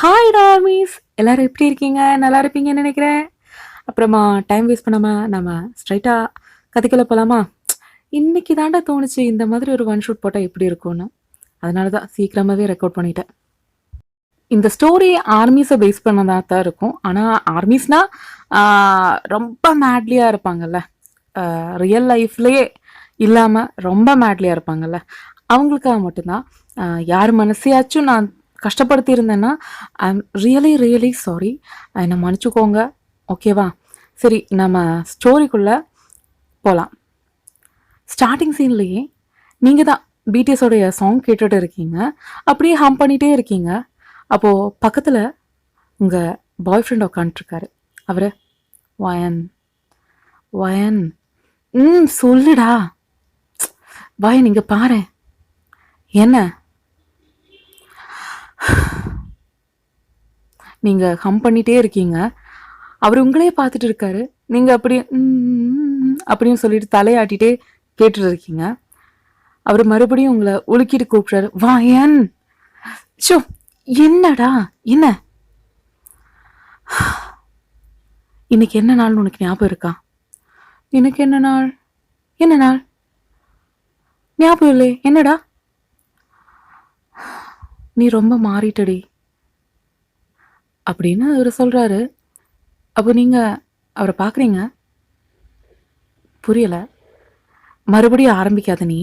Hi டார்மிஸ், எல்லாரும் எப்படி இருக்கீங்க? நல்லா இருப்பீங்கன்னு நினைக்கிறேன். அப்புறமா டைம் வேஸ்ட் பண்ணாமல் நம்ம ஸ்ட்ரைட்டாக கதைக்குள்ள போகலாமா? இன்னைக்கு தாண்டா தோணுச்சு இந்த மாதிரி ஒரு ஒன் ஷூட் போட்டால் எப்படி இருக்கும்னு. அதனால தான் சீக்கிரமாகவே ரெக்கார்ட் பண்ணிட்டேன். இந்த ஸ்டோரி ஆர்மிஸை பேஸ் பண்ணதாக தான் இருக்கும். ஆனால் ஆர்மிஸ்னால் ரொம்ப மேட்லியாக இருப்பாங்கல்ல, ரியல் லைஃப்லேயே இல்லாமல் ரொம்ப மேட்லியாக இருப்பாங்கல்ல, அவங்களுக்காக மட்டும்தான். யார் மனசையாச்சும் நான் கஷ்டப்படுத்தி இருந்தேன்னா I am really really sorry, என்னை மன்னிச்சுக்கோங்க. ஓகேவா? சரி, நம்ம ஸ்டோரிக்குள்ளே போகலாம். ஸ்டார்டிங் சீன்லேயே நீங்கள் தான் பிடிஎஸோடைய சாங் கேட்டுட்டு இருக்கீங்க, அப்படியே ஹம் பண்ணிகிட்டே இருக்கீங்க. அப்போது பக்கத்தில் உங்கள் பாய் ஃப்ரெண்ட் உட்காந்துட்ருக்காரு. அவர் வயன் வயன் சொல்லுடா வயன், இங்கே பாரு. என்ன நீங்கள் ஹம் பண்ணிகிட்டே இருக்கீங்க, அவர் உங்களே பார்த்துட்டு இருக்காரு. நீங்கள் அப்படியே அப்படின்னு சொல்லிட்டு தலையாட்டிகிட்டே கேட்டுட்டு இருக்கீங்க. அவர் மறுபடியும் உங்களை உலுக்கிட்டு கூப்பிட்றாரு, வாயன். ஷோ, என்னடா என்ன? இன்னைக்கு என்ன நாள்னு உனக்கு ஞாபகம் இருக்கா? எனக்கு என்ன நாள்? என்ன நாள் ஞாபகம் இல்லை. என்னடா? நீ ரொம்ப மாறிட்டடி அப்படின்னு அவர் சொல்கிறாரு. அப்போ நீங்கள் அவரை பார்க்குறீங்க. புரியலை. மறுபடியும் ஆரம்பிக்காத நீ.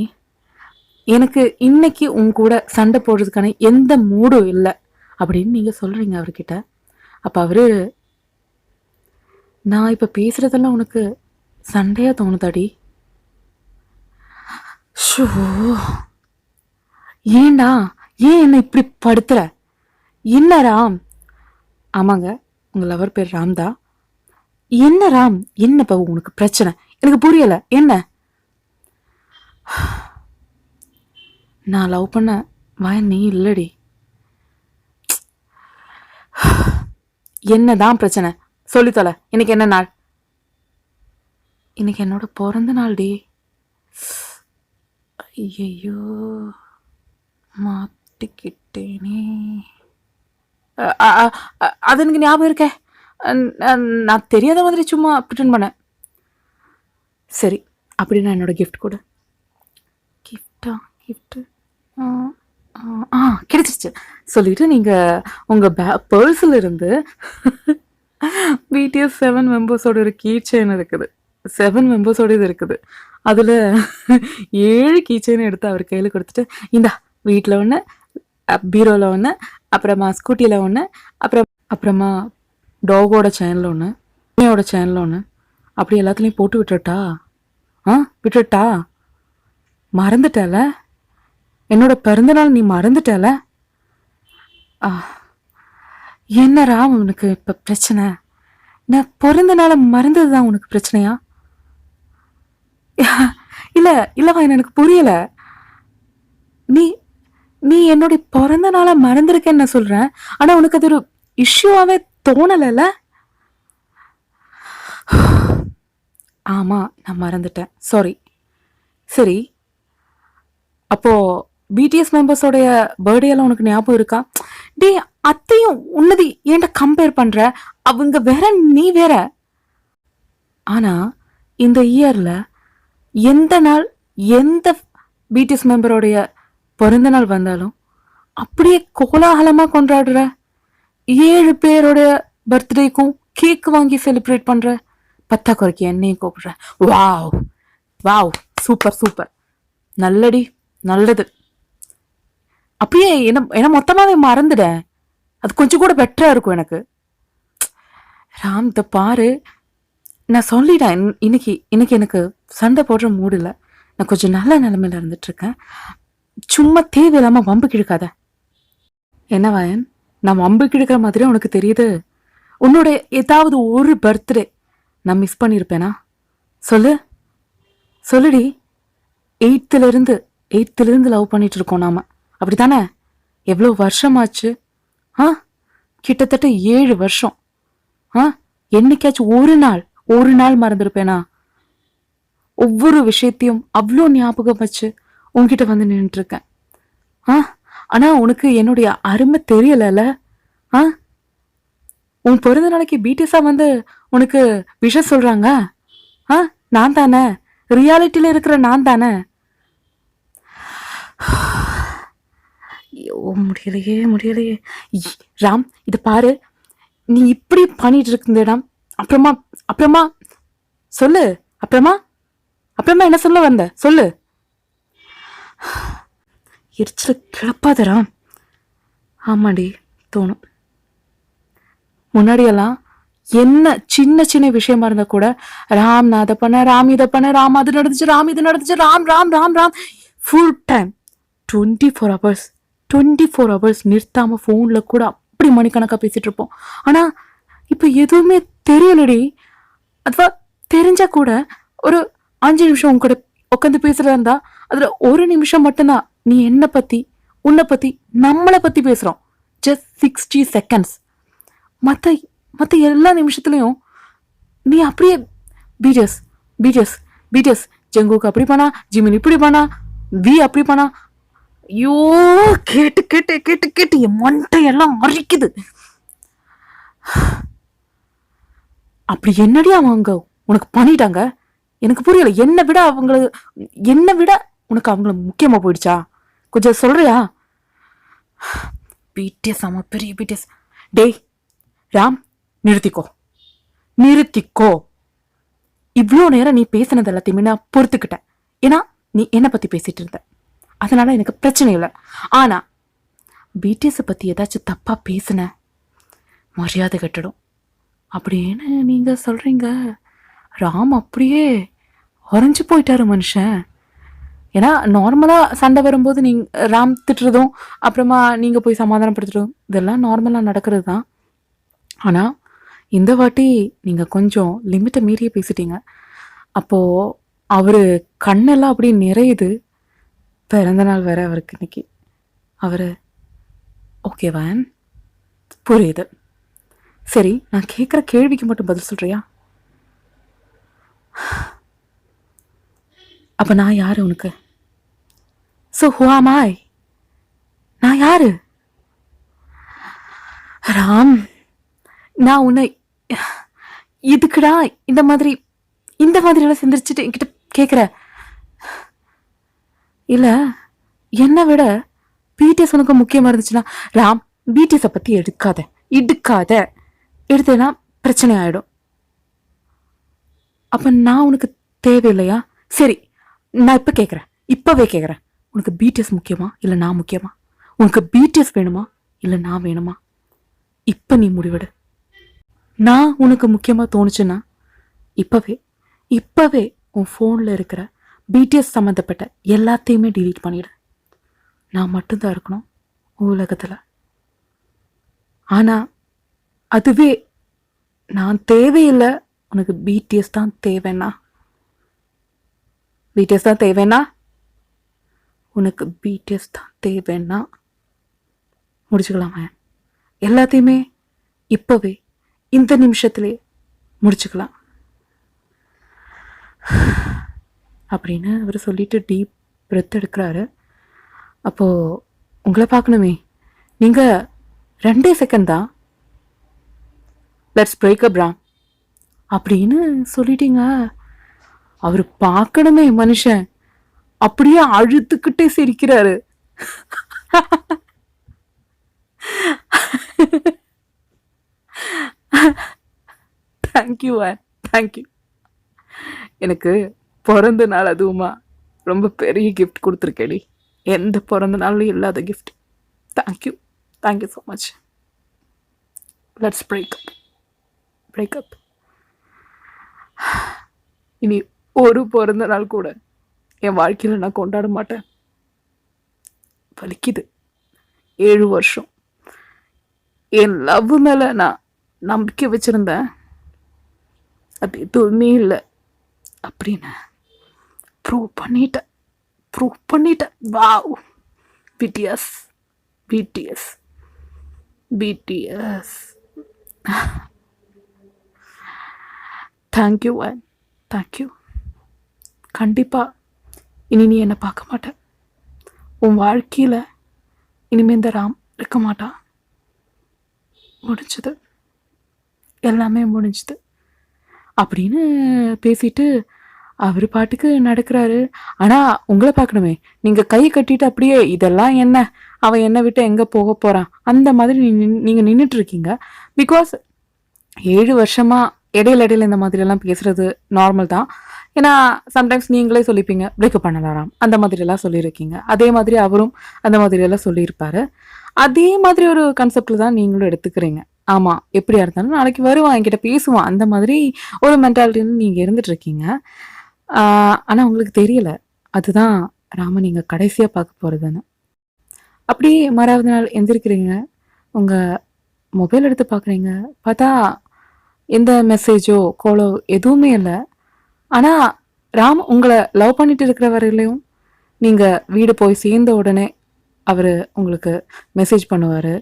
எனக்கு இன்னைக்கு உன் கூட சண்டை போடுறதுக்கான எந்த மூடும் இல்லை அப்படின்னு நீங்கள் சொல்கிறீங்க அவர்கிட்ட. அப்போ அவர், நான் இப்போ பேசுகிறதெல்லாம் உனக்கு சண்டையாக தோணுதாடி? ஷோ, ஏண்டா ஏன் என்னை இப்படி படுத்துற? என்ன ராம்? ஆமாங்க, உங்கள் லவர் பேர் ராம் தான். என்ன ராம், என்னப்பா உனக்கு பிரச்சனை? எனக்கு புரியலை. என்ன? நான் லவ் பண்ண வயன் நீ இல்லடி. என்னதான் பிரச்சனை சொல்லித்தல. இன்னைக்கு என்ன நாள்? இன்னைக்கு என்னோட பிறந்த நாள் டி. ஐயோ, மாட்டிக்கிட்டேனே. அது எனக்கு ஞாபகம் இருக்க. நான் தெரியாத மாதிரி சும்மா ப்ரிட்டன் பண்ணேன். சரி, அப்படின்னா என்னோட கிஃப்ட் கொடு. கிஃப்டா? கிஃப்ட்டு கிடைச்சிச்சு சொல்லிட்டு நீங்கள் உங்கள் பர்ஸில் இருந்து பிடிஎஸ் 7 மெம்பர்ஸோட ஒரு கீ செயின் இருக்குது. 7 மெம்பர்ஸோட இது இருக்குது. அதில் 7 கீ செயின் எடுத்து அவர் கையில் கொடுத்துட்டு, இந்தா வீட்டில் ஒன்று, பீரோவில் ஒன்று, அப்புறமா ஸ்கூட்டியில் ஒன்று, அப்புறமா டாகோட சேனலில் ஒன்று, அம்மையோட சேனலில் ஒன்று, அப்படி எல்லாத்துலேயும் போட்டு விட்டுட்டா? விட்டுட்டா? மறந்துட்டால? என்னோட பிறந்தநாள் நீ மறந்துட்டால? என்னடா உனக்கு இப்போ பிரச்சனை? நான் பிறந்த நாளை மறந்தது தான் உனக்கு பிரச்சனையா? இல்லை இல்லைவா, எனக்கு புரியலை. நீ நீ என்னுடைய பிறந்த நாளை மறந்துருக்கேன்னு நான் சொல்கிறேன், ஆனால் உனக்கு அது ஒரு இஷ்யூவாகவே தோணலைல்ல? ஆமாம், நான் மறந்துட்டேன், சாரி. சரி, அப்போது பிடிஎஸ் மெம்பர்ஸோடைய பர்த்டேலாம் உனக்கு ஞாபகம் இருக்கா? டே, அத்தையும் உன்னதி ஏன்டா கம்பேர் பண்ணுற? அவங்க வேற, நீ வேற. ஆனால் இந்த இயரில் எந்த நாள் எந்த பிடிஎஸ் மெம்பரோடைய பிறந்த நாள் வந்தாலும் அப்படியே கோலாகலமாக கொண்டாடுற. 7 பேரோடைய பர்த்டேக்கும் கேக் வாங்கி செலிப்ரேட் பண்ணுற. பத்தா குறைக்கு என்னையும் கூப்பிடுற. வாவ் வாவ், சூப்பர் சூப்பர், நல்லடி, நல்லது. அப்படியே என்ன மொத்தமாகவே மறந்துட. அது கொஞ்சம் கூட பெட்டராக இருக்கும் எனக்கு. ராம், இதை பாரு, நான் சொல்லிட்டேன். இன்னைக்கு எனக்கு சண்டை போடுற மூடு இல்லை. நான் கொஞ்சம் நல்ல நிலைமையில இருந்துட்டுருக்கேன். சும்மா தேவையில்லாமல் வம்பு கிழக்காத. என்ன வயன், நான் வம்பு கிழக்கிற மாதிரி உனக்கு தெரியுது? உன்னோட ஏதாவது ஒரு பர்த்டே நான் மிஸ் பண்ணியிருப்பேனா? சொல்லுடி. 8th லவ் பண்ணிட்டு இருக்கோம் நாம, அப்படி தானே? எவ்வளோ வருஷமாச்சு? கிட்டத்தட்ட 7 வருஷம். என்னைக்காச்சும் ஒரு நாள் மறந்துருப்பேனா? ஒவ்வொரு விஷயத்தையும் அவ்வளோ ஞாபகம் வச்சு உங்ககிட்ட வந்து நின்றுருக்கேன். ஆ ஆனா உனக்கு என்னுடைய அருமை தெரியலல்ல? ஆ உன் பிறந்த நாளைக்கு பிடிஎஸ்ஸா வந்து உனக்கு விஷஸ் சொல்றாங்க. ஆ நான் தானே, ரியாலிட்டியில இருக்கிற நான் தானே. ஐயோ முடியலையே முடியலையே. இ- ராம் இத பாரு, நீ இப்படி பண்ணிட்டு இருந்தடா. அப்புறமா அப்புறமா சொல்லு. அப்புறமா அப்புறமா என்ன சொல்ல வந்த சொல்லு. எரிச்சல கிளப்பாத ராம். ஆமாடி, தோணும். முன்னாடியெல்லாம் என்ன சின்ன சின்ன விஷயமா இருந்தா கூட, ராம் நான் அதை பண்ண, ராம் இதை பண்ண, ராம் அது நடந்துச்சு, ராம் இது நடந்துச்சு, Ram Ram Ram Ram full time 24 hours 24 hours நிறுத்தாம ஃபோன்ல கூட அப்படி மணிக்கணக்கா பேசிட்டு இருப்போம். ஆனா இப்ப எதுவுமே தெரியலடி. அதுவா தெரிஞ்சா கூட ஒரு 5 நிமிஷம் உன் கூட உட்காந்து பேசுறதா இருந்தா அதுல 1 நிமிஷம் மட்டும்தான் நீ என்ன பத்தி, உன்னை பத்தி, நம்மளை பத்தி பேசுறோம். Just 60 seconds. மத்த மத்த எல்லா நிமிஷத்துலயும் நீ அப்படியே பிடிஎஸ் பிடிஎஸ் பிடிஎஸ், ஜங்குக்கு அப்படி பண்ணா, ஜிமின் இப்படி பண்ணா, வி அப்படி பண்ணா. ஐயோ கேட்டு கேட்டு கேட்டு கேட்டு என் மண்டையெல்லாம் அரிக்குது. அப்படி என்னடி அவங்க உனக்கு பண்ணிட்டாங்க? எனக்கு புரியல. என்னை விட உனக்கு அவங்கள முக்கியமா போயிடுச்சா? கொஞ்சம் சொல்றியா? பிடிஎஸ் ஆமா, பெரிய பிடிஎஸ். டேய் ராம், நிறுத்திக்கோ நிறுத்திக்கோ. இவ்வளோ நேரம் நீ பேசினது எல்லாத்தையுமே நான் பொறுத்துக்கிட்டேன். ஏன்னா நீ என்னை பத்தி பேசிட்டு இருந்த, அதனால எனக்கு பிரச்சனை இல்லை. ஆனா பிடிஎஸ் பத்தி ஏதாச்சும் தப்பா பேசின மரியாதை கட்டிடும் அப்படின்னு நீங்க சொல்றீங்க. ராம் அப்படியே உறைஞ்சு போயிட்டாரு மனுஷன். ஏன்னா நார்மலா சண்டை வரும்போது நீங்க ராம் திட்டுறதும் அப்புறமா நீங்க போய் சமாதானப்படுத்துறதும் இதெல்லாம் நார்மலா நடக்கிறது தான். ஆனா இந்த வாட்டி நீங்க கொஞ்சம் லிமிட்டை மீறியே பேசிட்டீங்க. அப்போ அவரு கண்ணெல்லாம் அப்படியே நிறையுது. பிறந்த நாள் வேற அவருக்கு இன்னைக்கு. அவரு ஓகேவான்? புரியுது. சரி, நான் கேட்குற கேள்விக்கு மட்டும் பதில் சொல்றியா? அப்ப நான் யாரு உனக்கு? ஸோ ஹூ ஆம் ஐ? நான் யாரு? ராம், நான் உன்னை இதுக்குடா இந்த மாதிரி எல்லாம் சிந்திரிச்சுட்டு என்கிட்ட கேட்குற? இல்ல, என்னை விட பிடிஎஸ் உனக்கு முக்கியமா இருந்துச்சுன்னா, ராம் பிடிஎஸை பத்தி எடுக்காத எடுத்தேன்னா பிரச்சனை ஆயிடும். அப்ப நான் உனக்கு தேவையில்லையா? சரி, நான் இப்பவே கேட்குறேன், உனக்கு பிடிஎஸ் முக்கியமா இல்லை நான் முக்கியமா? உனக்கு பிடிஎஸ் வேணுமா இல்லை நான் வேணுமா? இப்ப நீ முடிவெடு. நான் உனக்கு முக்கியமா தோணுச்சுன்னா இப்பவே உன் ஃபோன்ல இருக்கிற பிடிஎஸ் சம்மந்தப்பட்ட எல்லாத்தையுமே டிலீட் பண்ணிடு. நான் மட்டும்தான் இருக்கணும் உலகத்துல. ஆனா அதுவே நான் தேவையில்லை, உனக்கு பிடிஎஸ் தான் தேவைன்னா உனக்கு பிடிஎஸ் தான் தேவைன்னா முடிச்சுக்கலாமா? எல்லாத்தையுமே இப்பவே இந்த நிமிஷத்திலே முடிச்சுக்கலாம் அப்படின்னு அவர் சொல்லிட்டு டீப் பிரெத் எடுக்கிறாரு. அப்போ உங்களை பார்க்கணுமே. நீங்க 2 செகண்ட் தான் லெட்ஸ் பிரேக் அப் ராம் அப்படின்னு சொல்லிட்டீங்க. அவர் பார்க்கணுமே மனுஷன். அப்படியே அழுத்துக்கிட்டே சிரிக்கிறாரு. Thank you thank you. எனக்கு பிறந்த நாள் அதுவுமா ரொம்ப பெரிய கிஃப்ட் கொடுத்துருக்கேடி. எந்த பிறந்த நாளும் இல்லாத gift. Thank you so much. Let's break up. இனி ஒரு பிறந்த நாள் கூட என் வாழ்க்கையில் நான் கொண்டாட மாட்டேன். வலிக்குது. 7 வருஷம் என் லவ் மேல நான் நம்பிக்கை வச்சிருந்தேன், அது எதுவுமே இல்லை அப்படின்னு ப்ரூவ் பண்ணிட்டேன். Wow, BTS. தேங்க்யூ. கண்டிப்பா இனி நீ என்னை பார்க்க மாட்டேன். உன் வாழ்க்கையில இனிமே இந்த ராம் இருக்க மாட்டான். முடிஞ்சது, எல்லாமே முடிஞ்சுது அப்படின்னு பேசிட்டு அவர் பாட்டுக்கு நடக்கிறாரு. ஆனால் உங்களை பார்க்கணுமே, நீங்கள் கை கட்டிட்டு அப்படியே இதெல்லாம் என்ன, அவன் என்னை விட்டு எங்கே போக போகிறான் அந்த மாதிரி நீங்கள் நின்றுட்டு இருக்கீங்க. பிகாஸ் 7 வருஷமாக இடையில இடையில இந்த மாதிரியெல்லாம் பேசுகிறது நார்மல் தான். ஏன்னா சம்டைம்ஸ் நீங்களே சொல்லிப்பீங்க பிரேக்கப் பண்ணலாம் அந்த மாதிரியெல்லாம் சொல்லியிருக்கீங்க. அதே மாதிரி அவரும் அந்த மாதிரியெல்லாம் சொல்லியிருப்பாரு. அதே மாதிரி ஒரு கான்செப்டில் தான் நீங்களும் எடுத்துக்கிறீங்க. ஆமாம், எப்படியா இருந்தாலும் நாளைக்கு வருவான், என்கிட்ட பேசுவான், அந்த மாதிரி ஒரு மென்டாலிட்டின்னு நீங்கள் இருந்துட்டு இருக்கீங்க. ஆனால் உங்களுக்கு தெரியல அதுதான் ராம நீங்கள் கடைசியாக பார்க்க போகிறதுன்னு. அப்படியே மறாவது நாள் எந்திரிக்கிறீங்க, உங்கள் மொபைல் எடுத்து பார்க்குறீங்க. பார்த்தா எந்த மெசேஜோ காலோ எதுவுமே இல்லை. ஆனால் ராம் உங்களை லவ் பண்ணிட்டு இருக்கிற வரையிலையும் நீங்கள் வீடு போய் சேர்ந்த உடனே அவர் உங்களுக்கு மெசேஜ் பண்ணுவார்,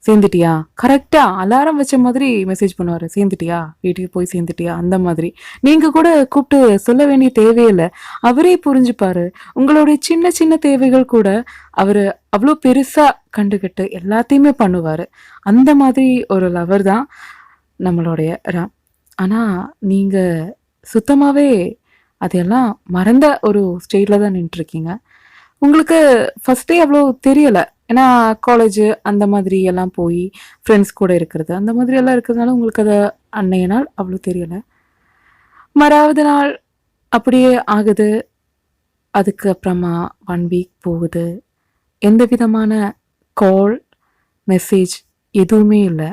சேர்ந்துட்டியா, கரெக்டாக அலாரம் வச்ச மாதிரி மெசேஜ் பண்ணுவார், சேர்ந்துட்டியா, வீட்டுக்கு போய் சேர்ந்துட்டியா, அந்த மாதிரி. நீங்கள் கூட கூப்பிட்டு சொல்ல வேண்டிய தேவையில்லை, அவரே புரிஞ்சுப்பார். உங்களுடைய சின்ன சின்ன தேவைகள் கூட அவர் அவ்வளோ பெருசாக கண்டுக்கிட்டு எல்லாத்தையுமே பண்ணுவார். அந்த மாதிரி ஒரு லவர் தான் நம்மளுடைய ராம். ஆனால் நீங்கள் சுத்தமாகவே அதையெல்லாம் மறந்த ஒரு ஸ்டேஜில் தான் நின்றுருக்கீங்க. உங்களுக்கு ஃபஸ்ட்டே அவ்வளோ தெரியலை, ஏன்னா காலேஜ் அந்த மாதிரி எல்லாம் போய் ஃப்ரெண்ட்ஸ் கூட இருக்கிறது அந்த மாதிரி எல்லாம் இருக்கிறதுனால உங்களுக்கு அதை அன்னைய நாள் அவ்வளோ தெரியலை. மறாவது நாள் அப்படியே ஆகுது. அதுக்கு அப்புறமா 1 வீக் போகுது. எந்த விதமான கால் மெசேஜ் எதுவுமே இல்லை.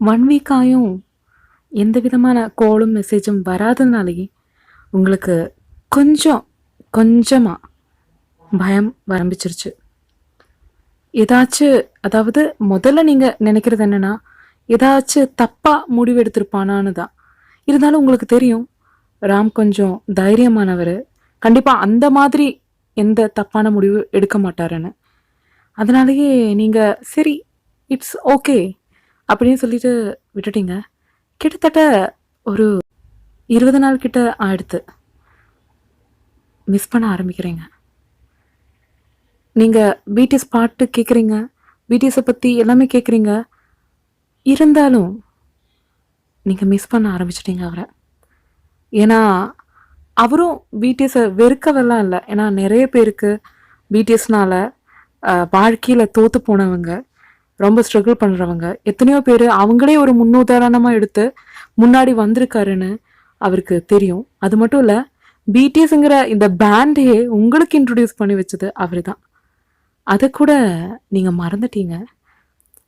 1 வீக்காயும் எந்த விதமான காலும் மெசேஜும் வராததுனாலேயே உங்களுக்கு கொஞ்சமாக பயம் ஆரம்பிச்சிருச்சு. ஏதாச்சும், அதாவது முதல்ல நீங்கள் நினைக்கிறது என்னென்னா ஏதாச்சும் தப்பாக முடிவு எடுத்திருப்பானான்னு தான். இருந்தாலும் உங்களுக்கு தெரியும் ராம் கொஞ்சம் தைரியமானவர், கண்டிப்பாக அந்த மாதிரி எந்த தப்பான முடிவு எடுக்க மாட்டாருன்னு. அதனாலேயே நீங்கள் சரி இட்ஸ் ஓகே அப்படின்னு சொல்லிட்டு விட்டுட்டீங்க. கிட்டத்தட்ட ஒரு 20 நாள் கிட்ட ஆயிடுத்து. மிஸ் பண்ண ஆரம்பிக்கிறீங்க. நீங்கள் பிடிஎஸ் பாட்டு கேட்குறீங்க, பிடிஎஸை பற்றி எல்லாமே கேட்குறீங்க. இருந்தாலும் நீங்கள் மிஸ் பண்ண ஆரம்பிச்சிட்டிங்க அவரை. ஏன்னா அவரும் பிடிஎஸை வெறுக்கவெல்லாம் இல்லை. ஏன்னா நிறைய பேருக்கு பிடிஎஸ்னால் வாழ்க்கையில் தோற்று போனவங்க, ரொம்ப ஸ்ட்ரகிள் பண்ணுறவங்க எத்தனையோ பேர் அவங்களே ஒரு முன்னுதாரணமாக எடுத்து முன்னாடி வந்திருக்காருன்னு அவருக்கு தெரியும். அது மட்டும் இல்லை, பிடிஎஸ்ங்கிற இந்த பேண்டையே உங்களுக்கு இன்ட்ரடியூஸ் பண்ணி வச்சது அவர் தான். அதை கூட நீங்கள் மறந்துட்டீங்க.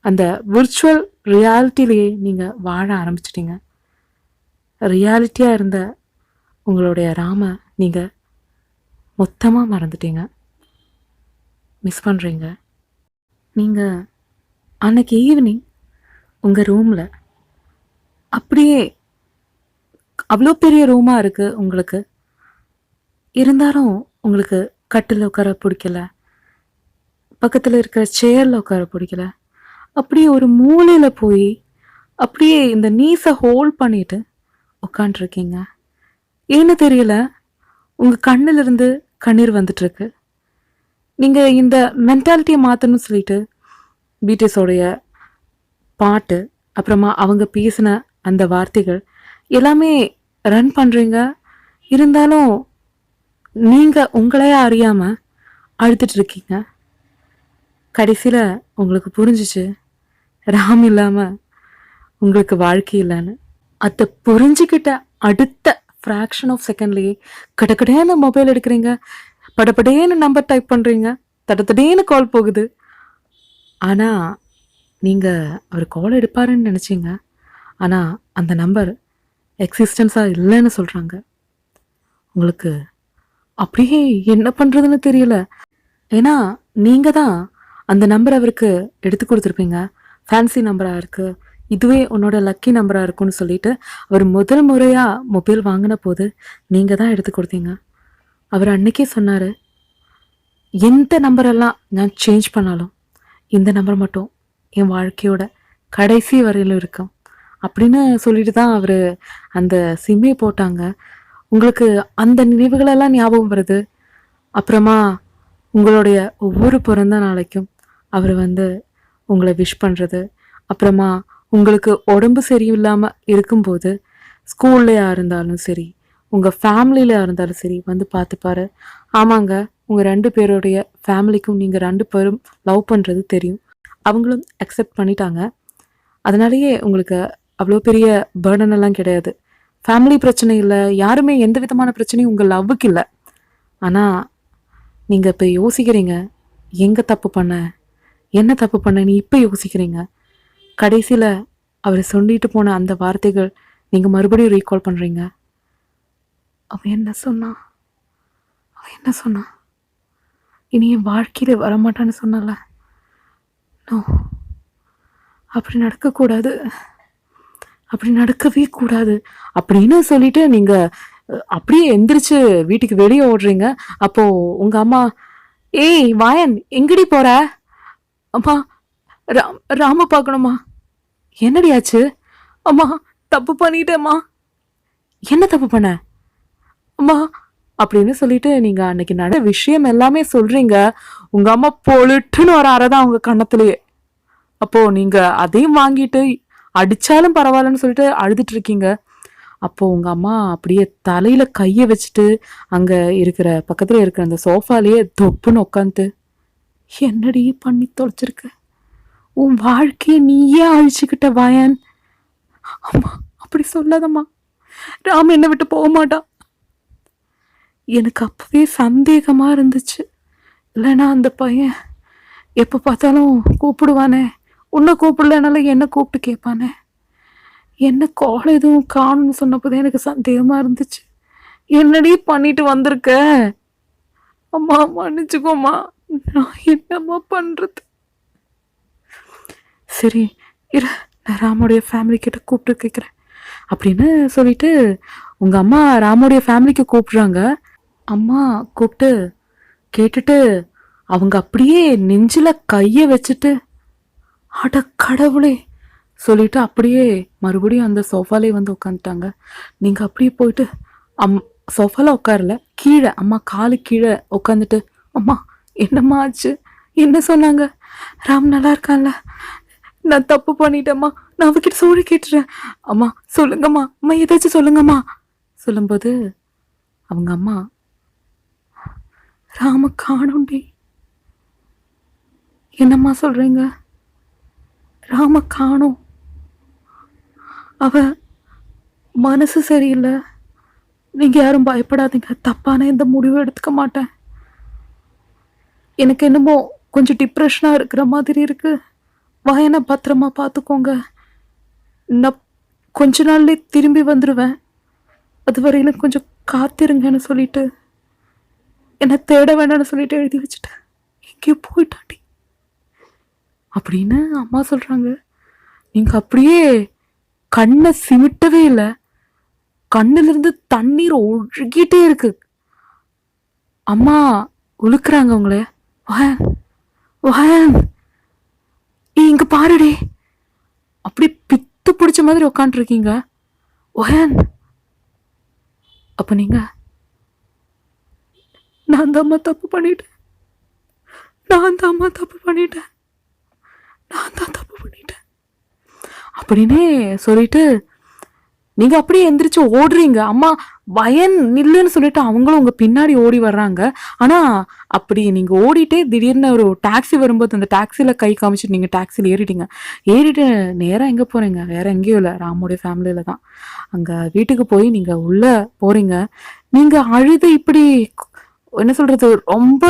அந்த விர்ச்சுவல் ரியாலிட்டிலேயே நீங்கள் வாழ ஆரம்பிச்சிட்டிங்க. ரியாலிட்டியாக இருந்த உங்களுடைய ராம நீங்கள் மொத்தமாக மறந்துட்டீங்க, மிஸ் பண்ணுறீங்க. நீங்கள் அன்னைக்கு ஈவினிங் உங்கள் ரூமில் அப்படியே அவ்வளோ பெரிய ரூமாக இருக்குது உங்களுக்கு, இருந்தாலும் உங்களுக்கு கட்டில் உட்கார பிடிக்கல, பக்கத்தில் இருக்கிற சேரில் உட்கார பிடிக்கல. அப்படியே ஒரு மூலையில் போய் அப்படியே இந்த நீஸை ஹோல்ட் பண்ணிட்டு உட்காண்ட்ருக்கீங்க. ஏன்னு தெரியல, உங்கள் கண்ணிலிருந்து கண்ணீர் வந்துட்டுருக்கு. நீங்கள் இந்த மென்டாலிட்டியை மாற்றணும்னு சொல்லிட்டு பிடிஎஸோடைய பாட்டு, அப்புறமா அவங்க பேசின அந்த வார்த்தைகள் எல்லாமே ரன் பண்ணுறீங்க. இருந்தாலும் நீங்கள் உங்களையே அறியாமல் அழுதுட்டு இருக்கீங்க. கடைசியில் உங்களுக்கு புரிஞ்சிச்சு ராம் இல்லாமல் உங்களுக்கு வாழ்க்கை இல்லைன்னு. அதை புரிஞ்சுக்கிட்ட அடுத்த ஃப்ராக்ஷன் ஆஃப் செகண்ட்லேயே கடக்கடேன்னு மொபைல் எடுக்கிறீங்க, படப்படேன்னு நம்பர் டைப் பண்ணுறீங்க, தடத்தடேன்னு கால் போகுது. ஆனால் நீங்கள் அவர் கால் எடுப்பாருன்னு நினச்சிங்க, ஆனால் அந்த நம்பர் எக்ஸிஸ்டன்ஸாக இல்லைன்னு சொல்கிறாங்க. உங்களுக்கு அப்படியே என்ன பண்ணுறதுன்னு தெரியல. ஏன்னா நீங்கள் தான் அந்த நம்பர் அவருக்கு எடுத்து கொடுத்துருப்பீங்க. ஃபேன்சி நம்பராக இருக்குது, இதுவே உன்னோட லக்கி நம்பராக இருக்குன்னு சொல்லிட்டு அவர் முதல் முறையாக மொபைல் வாங்கின போது நீங்கள் தான் எடுத்து கொடுத்தீங்க. அவர் அன்னைக்கே சொன்னார், எந்த நம்பரெல்லாம் நான் சேஞ்ச் பண்ணாலும் இந்த நம்பர் மட்டும் என் வாழ்க்கையோட கடைசி வரையிலும் இருக்கும் அப்படின்னு சொல்லிட்டு தான் அவர் அந்த சிம்மே போட்டாங்க. உங்களுக்கு அந்த நினைவுகளெல்லாம் ஞாபகம் வருது. அப்புறமா உங்களுடைய ஒவ்வொரு பிறந்த நாளைக்கும் அவர் வந்து உங்களை விஷ் பண்ணுறது, அப்புறமா உங்களுக்கு உடம்பு சரியில்லாமல் இருக்கும்போது ஸ்கூல்லையா இருந்தாலும் சரி, உங்கள் ஃபேமிலியில இருந்தாலும் சரி வந்து பார்த்துப்பாரு. ஆமாங்க, உங்கள் 2 பேருடைய ஃபேமிலிக்கும் நீங்கள் 2 பேரும் லவ் பண்ணுறது தெரியும். அவங்களும் அக்செப்ட் பண்ணிட்டாங்க. அதனாலேயே உங்களுக்கு அவ்வளோ பெரிய பேர்டன் எல்லாம் கிடையாது. ஃபேமிலி பிரச்சனை இல்லை, யாருமே எந்த விதமான பிரச்சனையும் உங்கள் லவ்வுக்கு இல்லை. ஆனால் நீங்கள் இப்போ யோசிக்கிறீங்க, எங்கே தப்பு பண்ண, என்ன தப்பு பண்ண இப்போ யோசிக்கிறீங்க. கடைசியில் அவர் சொல்லிட்டு போன அந்த வார்த்தைகள் நீங்கள் மறுபடியும் ரீகால் பண்ணுறீங்க. அவன் என்ன சொன்னான், அவன் என்ன சொன்னான், இனி என் வாழ்க்கையில் வரமாட்டான்னு சொன்னால. நோ, அப்படி நடக்கக்கூடாது, அப்படி நடக்கவே கூடாது அப்படின்னு சொல்லிட்டு நீங்கள் அப்படியே எந்திரிச்சு வீட்டுக்கு வெளியே ஓடுறீங்க. அப்போது உங்கள் அம்மா, ஏய் வாயன் எங்கடி போற? அம்மா, ராம பார்க்கணுமா? என்னடியாச்சு? அம்மா, தப்பு பண்ணிட்டேம்மா. என்ன தப்பு பண்ண அம்மா அப்படின்னு சொல்லிட்டு நீங்க அன்னைக்கு நட விஷயம் எல்லாமே சொல்றீங்க. உங்க அம்மா பொழுட்டுன்னு ஒரு அறதான் உங்க கண்ணத்திலேயே. அப்போ நீங்க அதையும் வாங்கிட்டு அடிச்சாலும் பரவாயில்லன்னு சொல்லிட்டு அழுதுட்டு இருக்கீங்க. அப்போ உங்க அம்மா அப்படியே தலையில கைய வச்சுட்டு அங்க இருக்கிற பக்கத்துல இருக்கிற அந்த சோஃபாலேயே தொப்புன்னு உட்காந்து, என்னடி பண்ணி தொலைச்சிருக்க, உன் வாழ்க்கைய நீயே அழிச்சுக்கிட்ட வாயன். அம்மா அப்படி சொல்லாதம்மா, ராம் என்னை விட்டு போக மாட்டான். எனக்கு அப்பவே சந்தேகமா இருந்துச்சு. இல்லைன்னா அந்த பையன் எப்போ பார்த்தாலும் கூப்பிடுவானே, உன்னை கூப்பிடலனால என்ன கூப்பிட்டு கேட்பானே. என்ன கால் எதுவும் காணும்னு சொன்னப்போதான் எனக்கு சந்தேகமா இருந்துச்சு. என்னடி பண்ணிட்டு வந்திருக்க? அம்மா மன்னிச்சுக்கோமா, நான் என்னம்மா பண்றது? சரி இரு, நான் ராமுடைய ஃபேமிலி கிட்ட கூப்பிட்டு கேட்குறேன் அப்படின்னு சொல்லிட்டு உங்க அம்மா ராமுடைய ஃபேமிலிக்கு கூப்பிடுறாங்க. அம்மா கூப்பிட்டு கேட்டுட்டு அவங்க அப்படியே நெஞ்சில கைய வச்சுட்டு, அட கடவுளே சொல்லிட்டு அப்படியே மறுபடியும் அந்த சோஃபாலே வந்து உட்காந்துட்டாங்க. நீங்க அப்படியே போயிட்டு சோஃபால உட்காரல, கீழே அம்மா காலு கீழே உட்காந்துட்டு, அம்மா என்னம்மா ஆச்சு, என்ன சொன்னாங்க? ராம் நல்லா இருக்கான்ல? நான் தப்பு பண்ணிட்டேம்மா, நான் அவகிட்ட சொல்லி கேட்டுறேன். அம்மா சொல்லுங்கம்மா, அம்மா ஏதாச்சும் சொல்லுங்கம்மா. சொல்லும்போது அவங்க அம்மா, ராம காணோண்டி. என்னம்மா சொல்றீங்க? ராம காணோம், அவ மனசு சரியில்லை. நீங்க யாரும் பயப்படாதீங்க, தப்பான எந்த முடிவும் எடுத்துக்க மாட்டேன். எனக்கு என்னமோ கொஞ்சம் டிப்ரெஷனா இருக்கிற மாதிரி இருக்கு. வாயனை பத்திரமா பார்த்துக்கோங்க. நான் கொஞ்ச நாள்ல திரும்பி வந்துடுவேன், அது வரையிலும் கொஞ்சம் காத்திருங்கன்னு சொல்லிட்டு என்னை தேட வேண்டாம்னு சொல்லிட்டு எழுதி வச்சுட்டேன். எங்கேயோ போயிட்டாண்டி அப்படின்னு அம்மா சொல்றாங்க. நீங்க அப்படியே கண்ணை சிமிட்டவே இல்லை, கண்ணுல இருந்து தண்ணீர் ஒழுகிட்டே இருக்கு. அம்மா உழுக்குறாங்க உங்களே, வாயன் வாயன் இங்க பாருடி. அப்படி பித்து பிடிச்ச மாதிரி உட்காந்துருக்கீங்க. ஒயன், அப்ப நீங்க, நான் தாம்மா தப்பு பண்ணிட்டேன், நான் தாம்மா தப்பு பண்ணிட்டேன், நான் தான் தப்பு பண்ணிட்டேன் அப்படின்னே சொல்லிட்டு நீங்க அப்படியே எந்திரிச்சு ஓடுறீங்க. அம்மா வயன் நில்லுன்னு சொல்லிட்டு அவங்களும் உங்க பின்னாடி ஓடி வர்றாங்க. ஆனா அப்படி நீங்க ஓடிட்டே திடீர்னு ஒரு டாக்ஸி வரும்போது அந்த டாக்ஸில கை காமிச்சிட்டு நீங்க டாக்ஸில ஏறிட்டீங்க. ஏறிட்டு நேரம் எங்க போறீங்க? வேற எங்கேயும் இல்லை, ராமுடைய ஃபேமிலியில தான். அங்க வீட்டுக்கு போய் நீங்க உள்ள போறீங்க. நீங்க அழுது இப்படி என்ன சொல்றது, ரொம்ப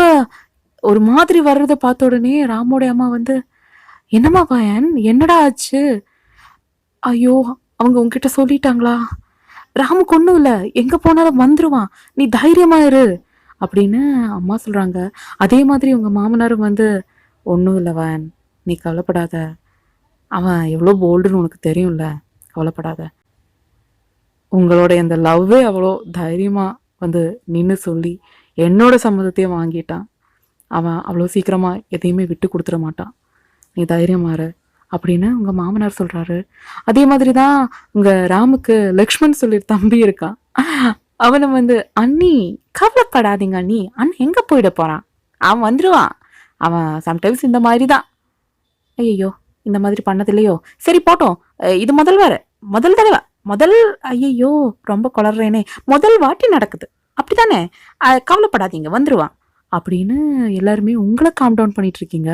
ஒரு மாதிரி வர்றதை பார்த்த உடனே ராமுடைய அம்மா வந்து, என்னம்மா வயன், என்னடா ஆச்சு? ஐயோ, அவங்க உங்ககிட்ட சொல்லிட்டாங்களா? ராமுக்கு ஒன்றும் இல்லை, எங்கே போனாலும் வந்துடுவான், நீ தைரியமாயிரு அப்படின்னு அம்மா சொல்கிறாங்க. அதே மாதிரி உங்கள் மாமனாரும் வந்து, ஒன்றும் இல்லை வேன், நீ கவலைப்படாத, அவன் எவ்வளோ போல்டுன்னு உனக்கு தெரியும்ல, கவலைப்படாத. உங்களுடைய அந்த லவ்வே அவ்வளோ தைரியமாக வந்து நின்று சொல்லி என்னோட சம்மதத்தையும் வாங்கிட்டான். அவன் அவ்வளோ சீக்கிரமாக எதையுமே விட்டு கொடுத்துட மாட்டான், நீ தைரியமாறு அப்படின்னு உங்கள் மாமனார் சொல்கிறாரு. அதே மாதிரி தான் உங்கள் ராமுக்கு லக்ஷ்மண் சொல்லி தம்பி இருக்கான். அவனை வந்து, அண்ணி கவலைப்படாதீங்க அண்ணி, அண்ணன் எங்கே போயிட போகிறான், அவன் வந்துடுவான், அவன் சம்டைம்ஸ் இந்த மாதிரி தான் ஐயோ இந்த மாதிரி பண்ணதில்லையோ, சரி போட்டோம். இது முதல் தடவை முதல் ஐயையோ ரொம்ப குளர்றேனே, முதல் வாட்டி நடக்குது அப்படித்தானே, கவலைப்படாதீங்க வந்துருவான் அப்படின்னு எல்லாருமே உங்களை காம் டவுன் பண்ணிட்டு இருக்கீங்க.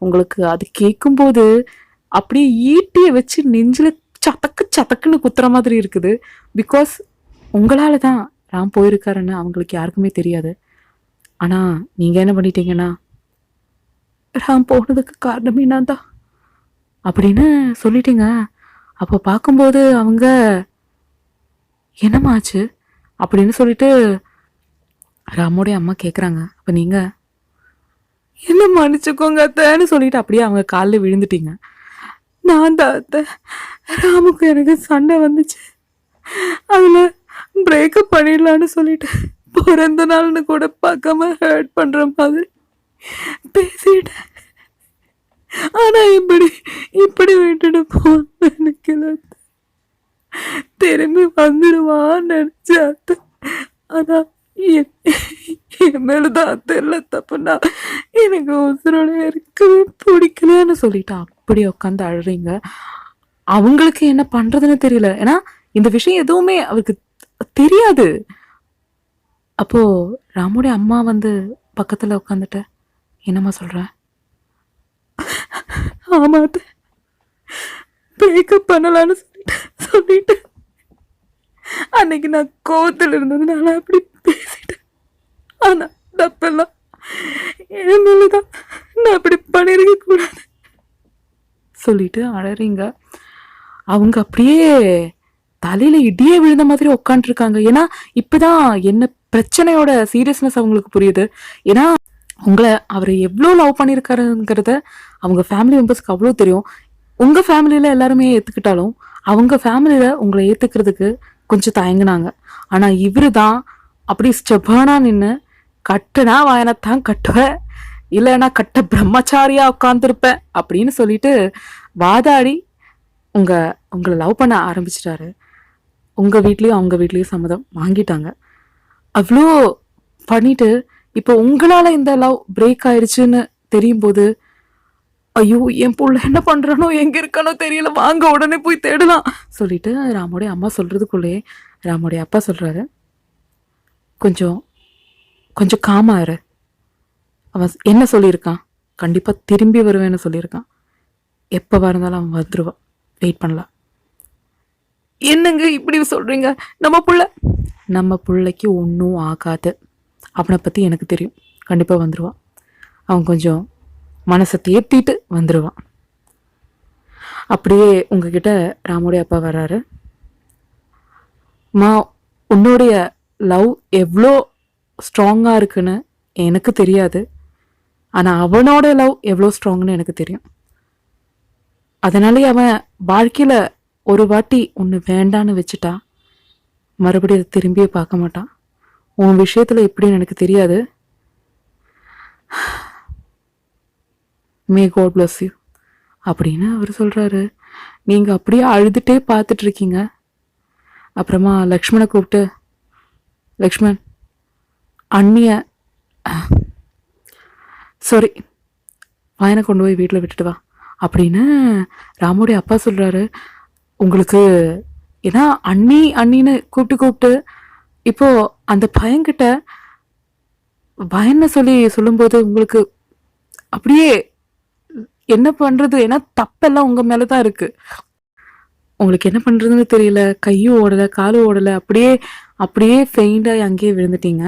உங்களுக்கு அது கேட்கும்போது அப்படியே ஈட்டிய வச்சு நெஞ்சில சதக்கு சதக்குன்னு குத்துற மாதிரி இருக்குது. பிகாஸ் உங்களால தான் ராம் போயிருக்காருன்னு அவங்களுக்கு யாருக்குமே தெரியாது. ஆனா நீங்க என்ன பண்ணிட்டீங்கன்னா, ராம் போனதுக்கு காரணமே நான் தான் அப்படின்னு சொல்லிட்டீங்க. அப்போ பார்க்கும்போது அவங்க என்னமாச்சு அப்படின்னு சொல்லிட்டு ராமோடைய அம்மா கேட்குறாங்க. அப்போ நீங்க என்ன மன்னிச்சுக்கோங்க அத்தைன்னு சொல்லிட்டு அப்படியே அவங்க காலில் விழுந்துட்டீங்க. நான் தான் அத்தை, ராமுக்கு எனக்கு சண்டை வந்துச்சு, அதில் பிரேக்கப் பண்ணிடலான்னு சொல்லிட்டு பிறந்த நாள்னு கூட பார்க்காம ஹர்ட் பண்ணுற மாதிரி பேசிட்டேன். ஆனா இப்படி விட்டுட்டு போன்னு நினைக்கல. திரும்பி வந்துடுவான்னு நினைச்ச. ஆனா என் மேலதான் தெரியல தப்புனா, எனக்கு உசுரோட இருக்கவே பிடிக்கலன்னு சொல்லிட்டு அப்படி உட்காந்து அழுறீங்க. அவங்களுக்கு என்ன பண்றதுன்னு தெரியல, ஏன்னா இந்த விஷயம் எதுவுமே அவருக்கு தெரியாது. அப்போ ராமுடைய அம்மா வந்து பக்கத்துல உட்காந்துட்ட, என்னம்மா சொல்ற? ஆமா பிரேக்கப் பண்ணலான்னு சொல்லிட்டு அன்னைக்கு நான் கோவத்தில் இருந்ததுனால அப்படி பேசிட்டேன். ஆனா தப்பெல்லாம் என் மேலதான், நான் அப்படி பண்ணிருக்க கூடாது சொல்லிட்டு அழறீங்க. அவங்க அப்படியே தலையில இடியே விழுந்த மாதிரி உட்காந்துருக்காங்க. ஏன்னா இப்பதான் என்ன பிரச்சனையோட சீரியஸ்னஸ் அவங்களுக்கு புரியுது. ஏன்னா அவர் எவ்வளோ லவ் பண்ணியிருக்காருங்கிறத அவங்க ஃபேமிலி மெம்பர்ஸ்க்கு அவ்வளோ தெரியும். உங்கள் ஃபேமிலியில் எல்லாருமே ஏற்றுக்கிட்டாலும் அவங்க ஃபேமிலியில் உங்களை ஏற்றுக்கிறதுக்கு கொஞ்சம் தயங்கினாங்க. ஆனால் இவரு தான் அப்படி ஸ்டெபர்னாக நின்று, கட்டுனா வாயனத்தான் கட்டுவேன், இல்லைன்னா கட்ட பிரம்மச்சாரியா உட்காந்துருப்பேன் அப்படின்னு சொல்லிட்டு வாதாடி உங்களை லவ் பண்ண ஆரம்பிச்சிட்டாரு. உங்கள் வீட்லேயும் அவங்க வீட்லேயும் சம்மதம் வாங்கிட்டாங்க. அவ்வளோ பண்ணிட்டு இப்போ உங்களால் இந்த லவ் பிரேக் ஆயிடுச்சுன்னு தெரியும் போது, ஐயோ என் புள்ள என்ன பண்றானோ, எங்க இருக்கானோ தெரியல, வாங்க உடனே போய் தேடலாம் சொல்லிட்டு ராமுடைய அம்மா சொல்றதுக்குள்ளே ராமுடைய அப்பா சொல்றாரு, கொஞ்சம் கொஞ்சம் காமாரு. அவன் என்ன சொல்லியிருக்கான், கண்டிப்பா திரும்பி வருவேன்னு சொல்லியிருக்கான். எப்பவா இருந்தாலும் அவன் வந்துருவான், வெயிட் பண்ணலாம். என்னங்க இப்படி சொல்றீங்க? நம்ம பிள்ளைக்கு ஒன்றும் ஆகாது, அவனை பத்தி எனக்கு தெரியும், கண்டிப்பா வந்துருவான். அவன் கொஞ்சம் மனசை தேத்திட்டு வந்துடுவான். அப்படியே உங்ககிட்ட ராமுடைய அப்பா வர்றாரு. மா, உன்னுடைய லவ் எவ்வளோ ஸ்ட்ராங்காக இருக்குன்னு எனக்கு தெரியாது, ஆனால் அவனோட லவ் எவ்வளோ ஸ்ட்ராங்னு எனக்கு தெரியும். அதனாலே அவன் வாழ்க்கையில் ஒரு வாட்டி ஒன்று வேண்டான்னு வச்சுட்டா மறுபடியும் அதை திரும்பியே பார்க்க மாட்டான். உன் விஷயத்தில் எப்படின்னு எனக்கு தெரியாது. மே காட் பிளஸ் யூ அப்படின்னு அவர் சொல்கிறாரு. நீங்கள் அப்படியே அழுதுகிட்டே பார்த்துட்ருக்கீங்க. அப்புறமா லக்ஷ்மணை கூப்பிட்டு, லக்ஷ்மண் அண்ணிய சாரி வாயனை கொண்டு போய் வீட்டில் விட்டுட்டு வா அப்படின்னு ராமுடைய அப்பா சொல்கிறாரு. உங்களுக்கு ஏன்னா அண்ணின்னு கூப்பிட்டு இப்போது அந்த பையன்கிட்ட வயனை சொல்லும்போது உங்களுக்கு அப்படியே என்ன பண்ணுறது, ஏன்னா தப்பெல்லாம் உங்கள் மேலே தான் இருக்குது. உங்களுக்கு என்ன பண்ணுறதுன்னு தெரியல, கையும் ஓடலை காலும் ஓடலை, அப்படியே ஃபெயிண்டாகி அங்கேயே விழுந்துட்டீங்க.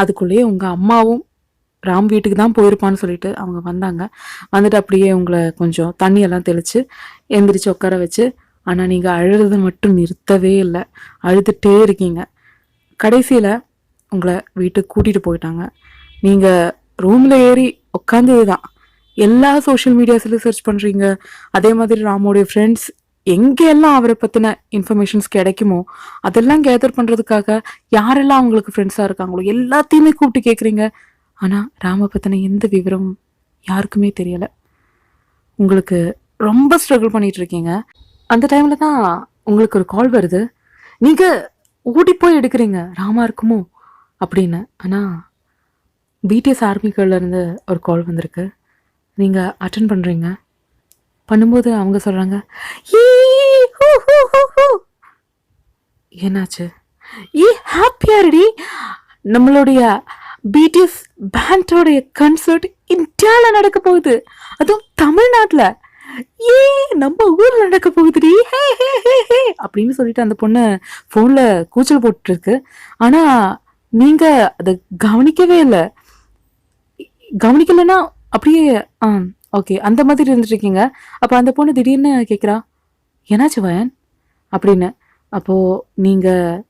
அதுக்குள்ளேயே உங்கள் அம்மாவும் ராம் வீட்டுக்கு தான் போயிருப்பான்னு சொல்லிட்டு அவங்க வந்துட்டு அப்படியே உங்களை கொஞ்சம் தண்ணியெல்லாம் தெளித்து எந்திரிச்சு உட்கார வச்சு, ஆனால் நீங்கள் அழுறது மட்டும் நிறுத்தவே இல்லை, அழுதுகிட்டே இருக்கீங்க. கடைசியில் உங்களை வீட்டுக்கு கூட்டிகிட்டு போயிட்டாங்க. நீங்கள் ரூமில் ஏறி உட்காந்தது தான் எல்லா சோஷியல் மீடியாஸ்லையும் சர்ச் பண்ணுறீங்க. அதே மாதிரி ராமோடைய ஃப்ரெண்ட்ஸ் எங்கெல்லாம் அவரை பற்றின இன்ஃபர்மேஷன்ஸ் கிடைக்குமோ அதெல்லாம் கேதர் பண்ணுறதுக்காக யாரெல்லாம் அவங்களுக்கு ஃப்ரெண்ட்ஸாக இருக்காங்களோ எல்லாத்தையுமே கூப்பிட்டு கேட்குறீங்க. ஆனால் ராமை பற்றின எந்த விவரமும் யாருக்குமே தெரியலை. உங்களுக்கு ரொம்ப ஸ்ட்ரகிள் பண்ணிகிட்ருக்கீங்க. அந்த டைமில் தான் உங்களுக்கு ஒரு கால் வருது. நீங்கள் ஓடி போய் எடுக்கிறீங்க, ராமா இருக்குமோ அப்படின்னு. ஆனால் பிடிஎஸ் ஆர்மிகள்லேருந்து ஒரு கால் வந்திருக்கு. நீங்கள் அட்டன் பண்ணுறீங்க. பண்ணும்போது அவங்க சொல்கிறாங்க, ஈ ஹூ ஹூ ஹூ ஹூ. என்னாச்சு? ஏ ஹாப்பியாரடி, நம்மளுடைய பிடிஎஸ் பேண்டோடைய கன்சர்ட் இந்தியாவில் நடக்க போகுது, அதுவும் தமிழ்நாட்டில். ஏ நம்ம ஊரில் நடக்க போகுதுடி, ஹே ஹே ஹே ஹே அப்படின்னு சொல்லிட்டு அந்த பொண்ணு ஃபோனில் கூச்சல் போட்டுருக்கு. ஆனால் நீங்கள் அதை கவனிக்கவே இல்லை. கவனிக்கலைன்னா அப்படியே ஓகே அந்த மாதிரி இருந்துட்டு இருக்கீங்க. அப்போ அந்த பொண்ணு திடீர்னு கேட்குறா, என்னாச்சு வயன் அப்படின்னு. அப்போது நீங்கள்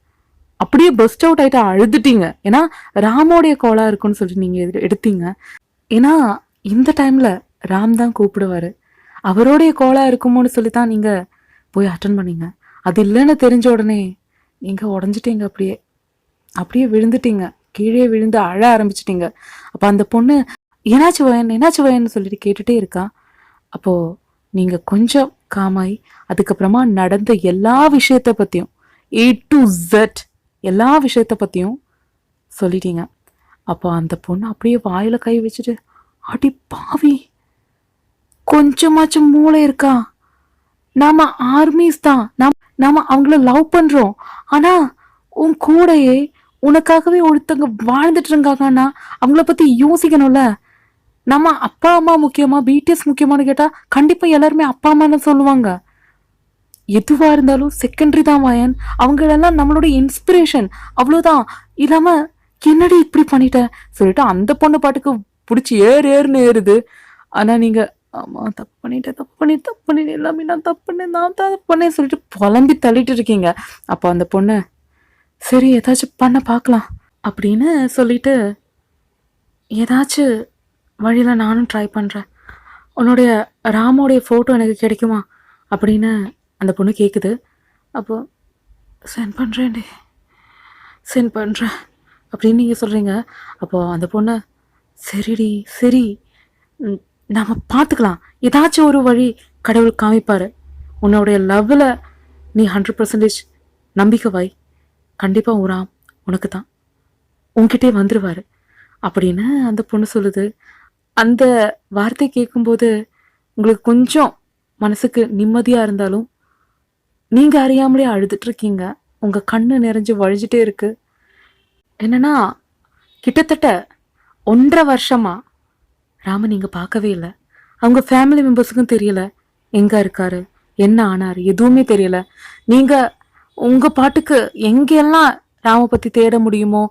அப்படியே பஸ்ட் அவுட் ஆகிட்டு அழுதுட்டீங்க. ஏன்னா ராமோடைய கோலா இருக்குன்னு சொல்லிட்டு நீங்கள் எடுத்தீங்க. ஏன்னா இந்த டைமில் ராம் தான் கூப்பிடுவார், அவரோடைய கோலா இருக்குமோன்னு சொல்லி தான் நீங்கள் போய் அட்டன் பண்ணீங்க. அது இல்லைன்னு தெரிஞ்ச உடனே நீங்கள் உடஞ்சிட்டீங்க, அப்படியே அப்படியே விழுந்துட்டீங்க, கீழே விழுந்து அழ ஆரம்பிச்சிட்டிங்க. அப்போ அந்த பொண்ணு என்னாச்சு வயன்னு சொல்லிட்டு கேட்டுகிட்டே இருக்கா. அப்போது நீங்கள் கொஞ்சம் காமாய் அதுக்கப்புறமா நடந்த எல்லா விஷயத்த பற்றியும் A to Z எல்லா விஷயத்த பற்றியும் சொல்லிட்டீங்க. அப்போ அந்த பொண்ணு அப்படியே வாயில் கை வச்சுட்டு, அடி பாவி, கொஞ்சமாச்சும் மூளை இருக்கா? நாம ஆர்மிஸ் தான், நாம அவங்கள லவ் பண்ணுறோம். ஆனால் உன் கூடையே உனக்காகவே ஒருத்தங்க வாழ்ந்துட்டு இருக்காங்கன்னா அவங்கள பற்றி யோசிக்கணும்ல. நம்ம அப்பா அம்மா முக்கியமா பிடிஎஸ் முக்கியமானு கேட்டால் கண்டிப்பாக எல்லாருமே அப்பா அம்மான்னு சொல்லுவாங்க. எதுவாக இருந்தாலும் செகண்டரி தான் வயன், அவங்களெல்லாம் நம்மளோட இன்ஸ்பிரேஷன், அவ்வளோதான். இல்லாமல் என்னடி இப்படி பண்ணிட்டேன் சொல்லிட்டு அந்த பொண்ணு பாட்டுக்கு பிடிச்சி ஏறுன்னு ஏறுது. ஆனால் நீங்கள் ஆமாம் தப்பு பண்ணிட்டேன் எல்லாமே நான் தப்பு பண்ணேன் சொல்லிட்டு புலம்பி தள்ளிட்டு இருக்கீங்க. அப்போ அந்த பொண்ணு சரி ஏதாச்சும் பண்ண பார்க்கலாம் அப்படின்னு சொல்லிட்டு, ஏதாச்சும் வழியில் நானும் ட்ரை பண்ணுறேன், உன்னுடைய ராமோடைய ஃபோட்டோ எனக்கு கிடைக்குமா அப்படின்னு அந்த பொண்ணு கேட்குது. அப்போது சென்ட் பண்ணுறேன் அப்படின்னு நீங்கள் சொல்கிறீங்க. அப்போது அந்த பொண்ணு சரிடி சரி, நம்ம பார்த்துக்கலாம், ஏதாச்சும் ஒரு வழி கடவுள் காமிப்பார், உன்னுடைய லவ்வில் நீ 100% நம்பிக்கை வை, கண்டிப்பாக ராம் உனக்கு தான் உன்கிட்டே வந்துடுவார் அப்படின்னு அந்த பொண்ணு சொல்லுது. அந்த வார்த்தை கேட்கும்போது உங்களுக்கு கொஞ்சம் மனசுக்கு நிம்மதியாக இருந்தாலும் நீங்கள் அறியாமலே அழுதுட்ருக்கீங்க, உங்கள் கண்ணு நிறைஞ்சு வழிஞ்சிட்டே இருக்கு. என்னன்னா கிட்டத்தட்ட 1.5 வருஷமாக ராம நீங்கள் பார்க்கவே இல்லை, அவங்க ஃபேமிலி மெம்பர்ஸுக்கும் தெரியல எங்கே இருக்காரு என்ன ஆனார் எதுவுமே தெரியல. நீங்கள் உங்கள் பாட்டுக்கு எங்கெல்லாம் ராம பற்றி தேட முடியுமோ,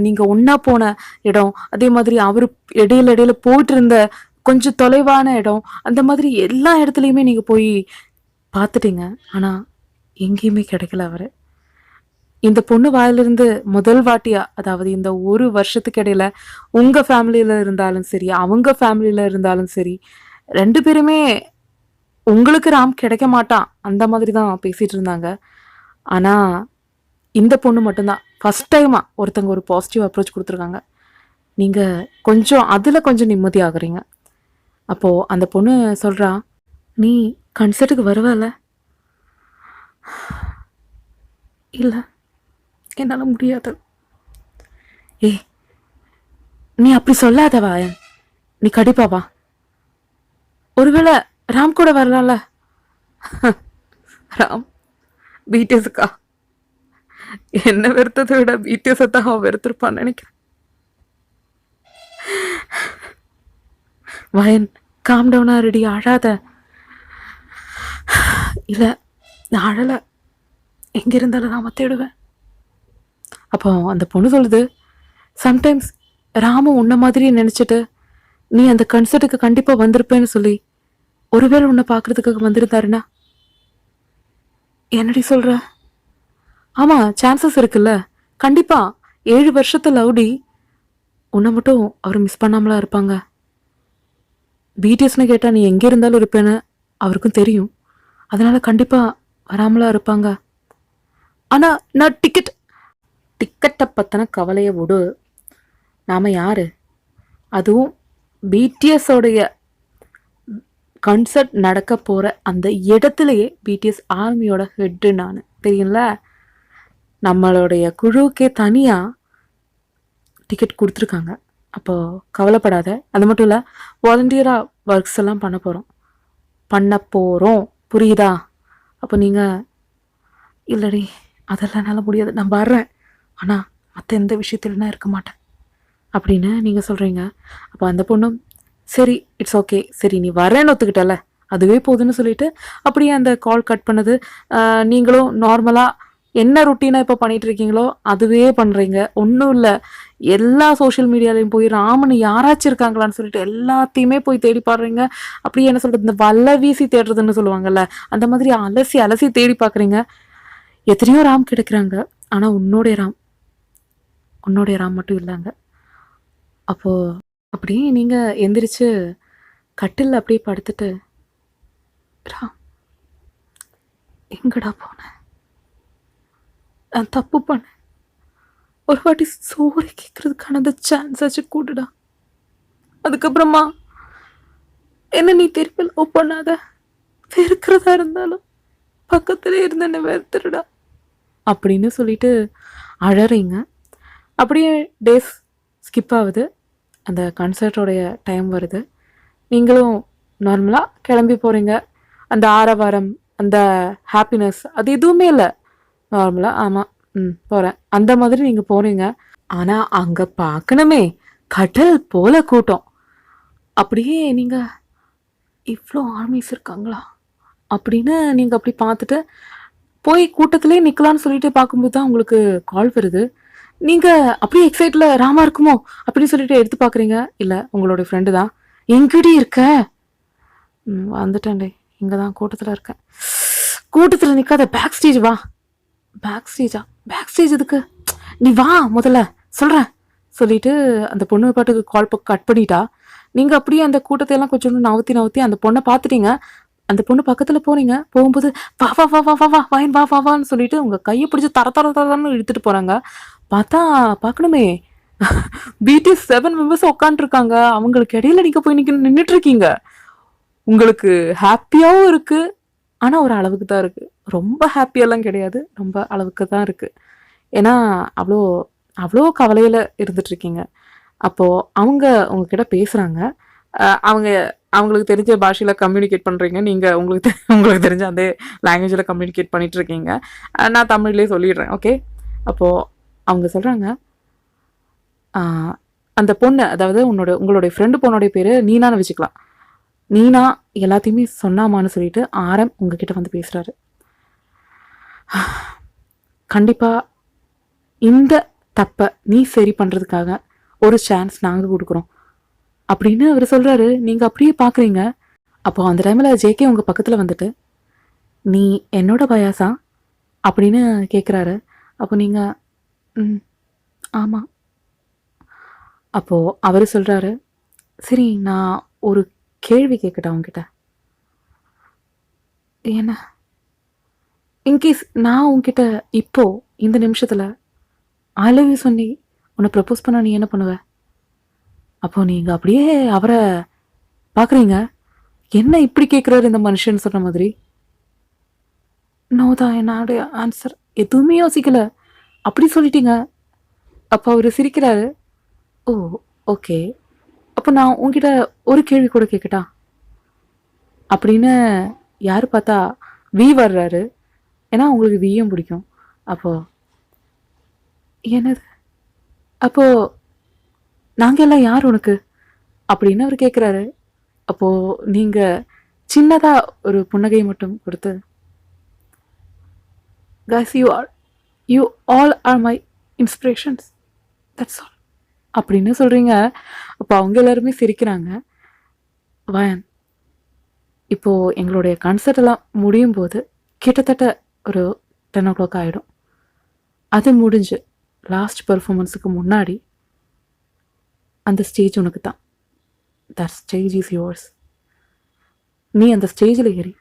நீங்கள் ஒன்றா போன இடம், அதே மாதிரி அவர் இடையில போயிட்டு இருந்த கொஞ்சம் தொலைவான இடம், அந்த மாதிரி எல்லா இடத்துலையுமே நீங்கள் போய் பார்த்துட்டீங்க. ஆனால் எங்கேயுமே கிடைக்கல அவர். இந்த பொண்ணு வாயிலிருந்து முதல் வாட்டியா, அதாவது இந்த 1 வருஷத்துக்கு இடையில உங்கள் ஃபேமிலியில் இருந்தாலும் சரி அவங்க ஃபேமிலியில் இருந்தாலும் சரி 2 பேருமே உங்களுக்கு ராம் கிடைக்க மாட்டான் அந்த மாதிரி தான் பேசிகிட்டு இருந்தாங்க. ஆனால் இந்த பொண்ணு மட்டும்தான் ஃபஸ்ட் டைமாக ஒருத்தங்க ஒரு பாசிட்டிவ் அப்ரோச் கொடுத்துருக்காங்க. நீங்கள் அதில் கொஞ்சம் நிம்மதி ஆகுறீங்க. அப்போது அந்த பொண்ணு சொல்கிறா, நீ கன்சர்ட்டுக்கு வருவல? இல்லை என்னால் முடியாது. நீ அப்படி சொல்லாதவா, நீ கண்டிப்பாவா, ஒருவேளை ராம் கூட வரலாம்ல? ராம் பிடிஎஸ்க்கா என்ன வெறுத்ததை விட பிடிஎஸ் தான் அவன் வெறுத்திருப்பான்னு நினைக்கிறேன். வயன் காம் டவுனா ரெடி, அழாத. இல்லை நான் அழலை, எங்கே இருந்தாலும் ராம தேடுவேன். அப்போ அந்த பொண்ணு சொல்லுது, சம்டைம்ஸ் ராம உன்ன மாதிரி நினச்சிட்டு நீ அந்த கன்சர்ட்டுக்கு கண்டிப்பாக வந்திருப்பேன்னு சொல்லி ஒருவேளை உன்னை பார்க்குறதுக்காக வந்திருந்தாருன்னா? என்னடி சொல்கிற? ஆமாம் சான்சஸ் இருக்குல்ல, கண்டிப்பாக 7 வருஷத்து லவ்டி உன்னை மட்டும் அவர் மிஸ் பண்ணாமலாம் இருப்பாங்க. பிடிஎஸ்னு கேட்டால் நீ எங்கே இருந்தாலும் இருப்பேன்னு அவருக்கும் தெரியும், அதனால் கண்டிப்பாக வராமலாம் இருப்பாங்க. ஆனால் நான் டிக்கெட்டை பற்றின கவலையை விடு, நாம் யார், அதுவும் பிடிஎஸோடைய கன்சர்ட் நடக்க போகிற அந்த இடத்துலையே பிடிஎஸ் ஆர்மியோட ஹெட்டு நான், தெரியும்ல, நம்மளுடைய குழுவுக்கே தனியாக டிக்கெட் கொடுத்துருக்காங்க. அப்போது கவலைப்படாத. அது மட்டும் இல்லை, வாலண்டியராக ஒர்க்ஸ் எல்லாம் பண்ண போகிறோம். பண்ண போகிறோம், புரியுதா? அப்போ நீங்கள் இல்லடி அதெல்லாம் என்னால் முடியாது, நான் வர்றேன், ஆனால் மற்ற எந்த விஷயத்துல நான் இருக்க மாட்டேன் அப்படின்னு நீங்கள் சொல்கிறீங்க. அப்போ அந்த பொண்ணும் சரி இட்ஸ் ஓகே, சரி நீ வரேன்னு ஒத்துக்கிட்டல அதுவே போதுன்னு சொல்லிட்டு அப்படியே அந்த கால் கட் பண்ணுது. நீங்களும் நார்மலாக என்ன ருட்டீனாக இப்போ பண்ணிட்டு இருக்கீங்களோ அதுவே பண்ணுறீங்க. ஒன்றும் இல்லை, எல்லா சோஷியல் மீடியாலையும் போய் ராமன் யாராச்சும் இருக்காங்களான்னு சொல்லிட்டு எல்லாத்தையுமே போய் தேடி பாடுறீங்க. அப்படியே என்ன சொல்கிறது, இந்த வலை வீசி தேடுறதுன்னு சொல்லுவாங்கல்ல, அந்த மாதிரி அலசி அலசி தேடி பார்க்குறீங்க. எத்தனையோ ராம் கிடைக்கிறாங்க, ஆனால் உன்னோடைய ராம் மட்டும் இல்லைங்க. அப்போது அப்படியே நீங்கள் எந்திரிச்சு கட்டில் அப்படியே படுத்துட்டு ராம் எங்கடா போனேன், நான் தப்பு பண்ணேன், ஒரு வாட்டி சோறு கேட்கறதுக்கான அந்த சான்ஸ் ஆச்சு கூடுடா, அதுக்கப்புறமா என்ன நீ திருப்பி லவ் பண்ணாத, வெறுக்கிறதா இருந்தாலும் பக்கத்துல இருந்து என்ன வெறுத்துருடா அப்படின்னு சொல்லிட்டு அழறீங்க. அப்படியே டேஸ் ஸ்கிப் ஆகுது, அந்த கன்சர்ட்டோடைய டைம் வருது, நீங்களும் நார்மலாக கிளம்பி போகிறீங்க. அந்த ஆரவாரம், அந்த ஹாப்பினஸ் அது எதுவுமே இல்லை, நார்மலாக ஆமாம் போகிறேன் அந்த மாதிரி நீங்கள் போகிறீங்க. ஆனால் அங்கே பார்க்கணுமே கடல் போல கூட்டம். அப்படியே நீங்கள் இவ்வளோ ஆர்மிஸ் இருக்காங்களா அப்படின்னு நீங்கள் அப்படி பார்த்துட்டு போய் கூட்டத்திலே நிற்கலான்னு சொல்லிட்டு பார்க்கும்போது தான் உங்களுக்கு கால் வருது. நீங்கள் அப்படியே எக்ஸைட்டில் ராமா இருக்குமோ அப்படின்னு சொல்லிட்டு எடுத்து பார்க்குறீங்க. இல்லை, உங்களுடைய ஃப்ரெண்டு தான். எங்கடி இருக்க? வந்துட்டேன்டே, இங்கே தான் கூட்டத்தில் இருக்கேன். கூட்டத்தில் நிற்காத, பேக் ஸ்டேஜ் வா. பேக் ஸ்டேஜா? பேக் ஸ்டேஜ் எதுக்கு? நீ வா முதல்ல சொல்கிறேன் சொல்லிட்டு அந்த பொண்ணு பாட்டுக்கு கால் கட் பண்ணிட்டா. நீங்கள் அப்படியே அந்த கூட்டத்தையெல்லாம் கொஞ்சம் நவுத்தி அந்த பொண்ணை பார்த்துட்டீங்க. அந்த பொண்ணு பக்கத்தில் போகிறீங்க. போகும்போது வா வா வா வா வா வா வாயின் வா வா வான்னு சொல்லிட்டு உங்கள் கையை பிடிச்சி தரன்னு இழுத்துட்டு போகிறாங்க. பார்த்தா பார்க்கணுமே BTS 7 மெம்பர்ஸ் உட்காந்துருக்காங்க. அவங்களுக்கு இடையில நீங்கள் போய் நின்றுட்டு இருக்கீங்க. உங்களுக்கு ஹாப்பியாகவும் இருக்குது, ஆனால் ஒரு அளவுக்கு தான் இருக்குது. ரொம்ப ஹாப்பியெல்லாம் கிடையாது, ரொம்ப அளவுக்கு தான் இருக்குது. ஏன்னா அவ்வளோ அவ்வளோ கவலையில் இருந்துட்டுருக்கீங்க. அப்போது அவங்க உங்ககிட்ட பேசுகிறாங்க. அவங்களுக்கு தெரிஞ்ச பாஷையில் கம்யூனிகேட் பண்ணுறீங்க. நீங்கள் உங்களுக்கு தெரிஞ்ச அந்த லாங்குவேஜில் கம்யூனிகேட் பண்ணிகிட்ருக்கீங்க. நான் தமிழ்லேயே சொல்லிடுறேன், ஓகே? அப்போது அவங்க சொல்கிறாங்க, அந்த பொண்ணு, அதாவது உங்களுடைய ஃப்ரெண்டு பொண்ணுடைய பேர் நீனான்னு வச்சுக்கலாம். நீனா எல்லாத்தையுமே சொன்னாமான்னு சொல்லிட்டு ஆரம் உங்ககிட்ட வந்து பேசுகிறாரு. கண்டிப்பாக இந்த தப்பை நீ சரி பண்ணுறதுக்காக ஒரு சான்ஸ் நாங்கள் கொடுக்குறோம் அப்படின்னு அவர் சொல்கிறாரு. நீங்கள் அப்படியே பார்க்குறீங்க. அப்போது அந்த டைமில் ஜேகே உங்கள் பக்கத்தில் வந்துட்டு நீ என்னோட பயாசா அப்படின்னு கேட்குறாரு. அப்போ நீங்கள் ஆமாம். அப்போது அவர் சொல்கிறாரு, சரி நான் ஒரு கேள்வி கேட்கட்டா உங்ககிட்ட? என்ன? இன்கேஸ் நான் உங்ககிட்ட இப்போ இந்த நிமிஷத்தில் ஐ லவ் யூ சொன்னி உன்னை ப்ரப்போஸ் பண்ண நீ என்ன பண்ணுவ? அப்போ நீங்கள் அப்படியே அவரை பார்க்குறீங்க. என்ன இப்படி கேட்குறாரு இந்த மனுஷன் சொன்ன மாதிரி. நோதான் என்னுடைய ஆன்சர், எதுவுமே யோசிக்கலை, அப்படி சொல்லிட்டீங்க. அப்போ அவர் சிரிக்கிறாரு. ஓ ஓகே, அப்போ நான் உங்ககிட்ட ஒரு கேள்வி கூட கேட்கட்டா அப்படின்னு யார் பார்த்தா வி வர்றாரு. ஏன்னா உங்களுக்கு வியும் பிடிக்கும். அப்போது என்னது? அப்போது நாங்கள் எல்லாம் யார் உனக்கு அப்படின்னு அவர் கேட்குறாரு. அப்போது நீங்கள் சின்னதாக ஒரு புன்னகை மட்டும் கொடுத்து, guys you all are my inspirations, that's all அப்படின்னு சொல்கிறீங்க. அப்போ அவங்க எல்லாருமே சிரிக்கிறாங்க. வயன், இப்போது எங்களுடைய கன்சர்ட் எல்லாம் முடியும் போது கிட்டத்தட்ட ஒரு 10 o'clock ஆகிடும். அது முடிஞ்சு லாஸ்ட் பெர்ஃபார்மன்ஸுக்கு முன்னாடி அந்த ஸ்டேஜ் உனக்கு தான். That stage is yours. நீ அந்த ஸ்டேஜில் ஏறி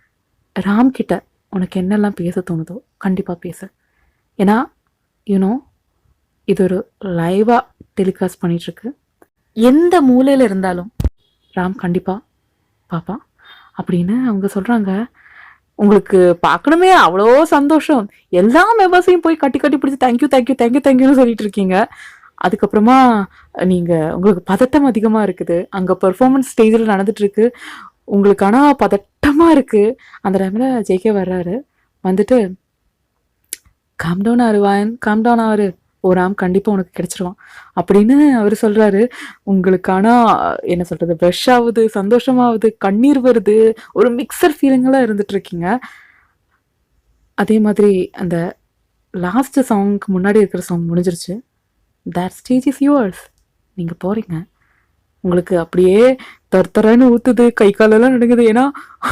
ராம் கிட்ட உனக்கு என்னெல்லாம் பேச தோணுதோ கண்டிப்பாக பேச. ஏன்னா யூனோ இது ஒரு லைவாக டெலிகாஸ்ட் பண்ணிகிட்ருக்கு. எந்த மூலையில் இருந்தாலும் ராம் கண்டிப்பாக பாப்பா அப்படின்னு அவங்க சொல்கிறாங்க. உங்களுக்கு பார்க்கணுமே அவ்வளோ சந்தோஷம். எல்லா மெம்பர்ஸையும் போய் கட்டி பிடிச்சி தேங்க்யூன்னு சொல்லிட்டு இருக்கீங்க. அதுக்கப்புறமா உங்களுக்கு பதட்டம் அதிகமாக இருக்குது. அங்கே பெர்ஃபார்மன்ஸ் ஸ்டேஜில் நடந்துட்டுருக்கு. உங்களுக்கு ஆனால் கஷ்டமாக இருக்குது. அந்த டைமில் ஜேகே வர்றாரு. வந்துட்டு காம் டவுன் ஆறு வாயன், காம் டவுன் ஆறு, ஒரு ஆம் கண்டிப்பாக உனக்கு கிடைச்சிருவான் அப்படின்னு அவர் சொல்கிறாரு. உங்களுக்கு ஆனால் என்ன சொல்கிறது, ப்ரெஷ் ஆகுது, சந்தோஷமாகுது, கண்ணீர் வருது, ஒரு மிக்சர் ஃபீலிங்கெல்லாம் இருந்துகிட்ருக்கீங்க. அதே மாதிரி அந்த லாஸ்ட்டு சாங்க்கு முன்னாடி இருக்கிற சாங் முடிஞ்சிருச்சு. That stage is yours. நீங்கள் போகிறீங்க. உங்களுக்கு அப்படியே தரன்னு ஊற்றுது, கை காலெல்லாம் நடுங்குது. ஏன்னா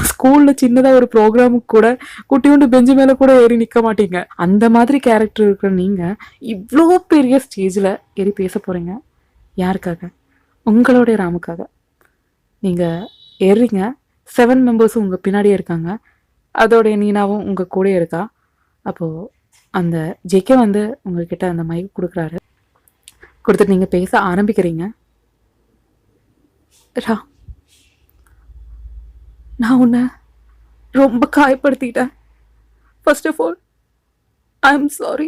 ஸ்கூலில் சின்னதாக ஒரு ப்ரோக்ராமுக்கு கூட குட்டியோண்டு பெஞ்சு மேலே கூட ஏறி நிற்க மாட்டீங்க. அந்த மாதிரி கேரக்டர் இருக்கிற நீங்கள் இவ்வளோ பெரிய ஸ்டேஜில் ஏறி பேச போகிறீங்க. யாருக்காக? உங்களுடைய ராமுக்காக. நீங்கள் ஏறுறீங்க. 7 மெம்பர்ஸும் உங்கள் பின்னாடியே இருக்காங்க. அதோடைய நீனாவும் உங்கள் கூட இருக்கா. அப்போது அந்த ஜேகே வந்து உங்ககிட்ட அந்த மைக் கொடுக்குறாரு. கொடுத்துட்டு நீங்கள் பேச ஆரம்பிக்கிறீங்க. ராம், நான் உன்னை ரொம்ப காயப்படுத்திட்டேன். First of all I am sorry.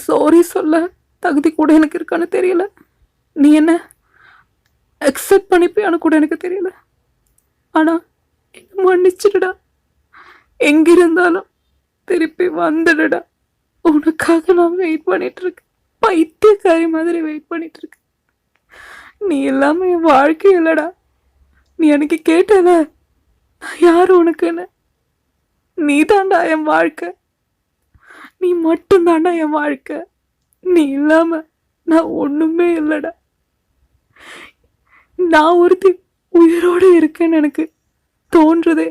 Sorry சொல்ல தகுதி கூட எனக்கு இருக்கான்னு தெரியல. நீ என்ன அக்செப்ட் பண்ணிப்பியான்னு கூட எனக்கு தெரியல. ஆனால் என்ன மன்னிச்சிடுடா. எங்கிருந்தாலும் திருப்பி வந்துடுடா. உனக்காக நான் வெயிட் பண்ணிட்டு இருக்கேன். பைத்தியக்காரி மாதிரி வெயிட் பண்ணிட்டு இருக்கேன். நீ இல்லாம என் வாழ்க்கை இல்லடா. நீ எனக்கு கேட்டல நான் யாரு உனக்குன்னு. நீ தாண்டா என் வாழ்க்கை. நீ மட்டும் தாண்டா என் வாழ்க்கை. நீ இல்லாம நான் ஒண்ணுமே இல்லடா. நான் ஒருத்தி உயிரோட இருக்கேன்னு எனக்கு தோன்றுதே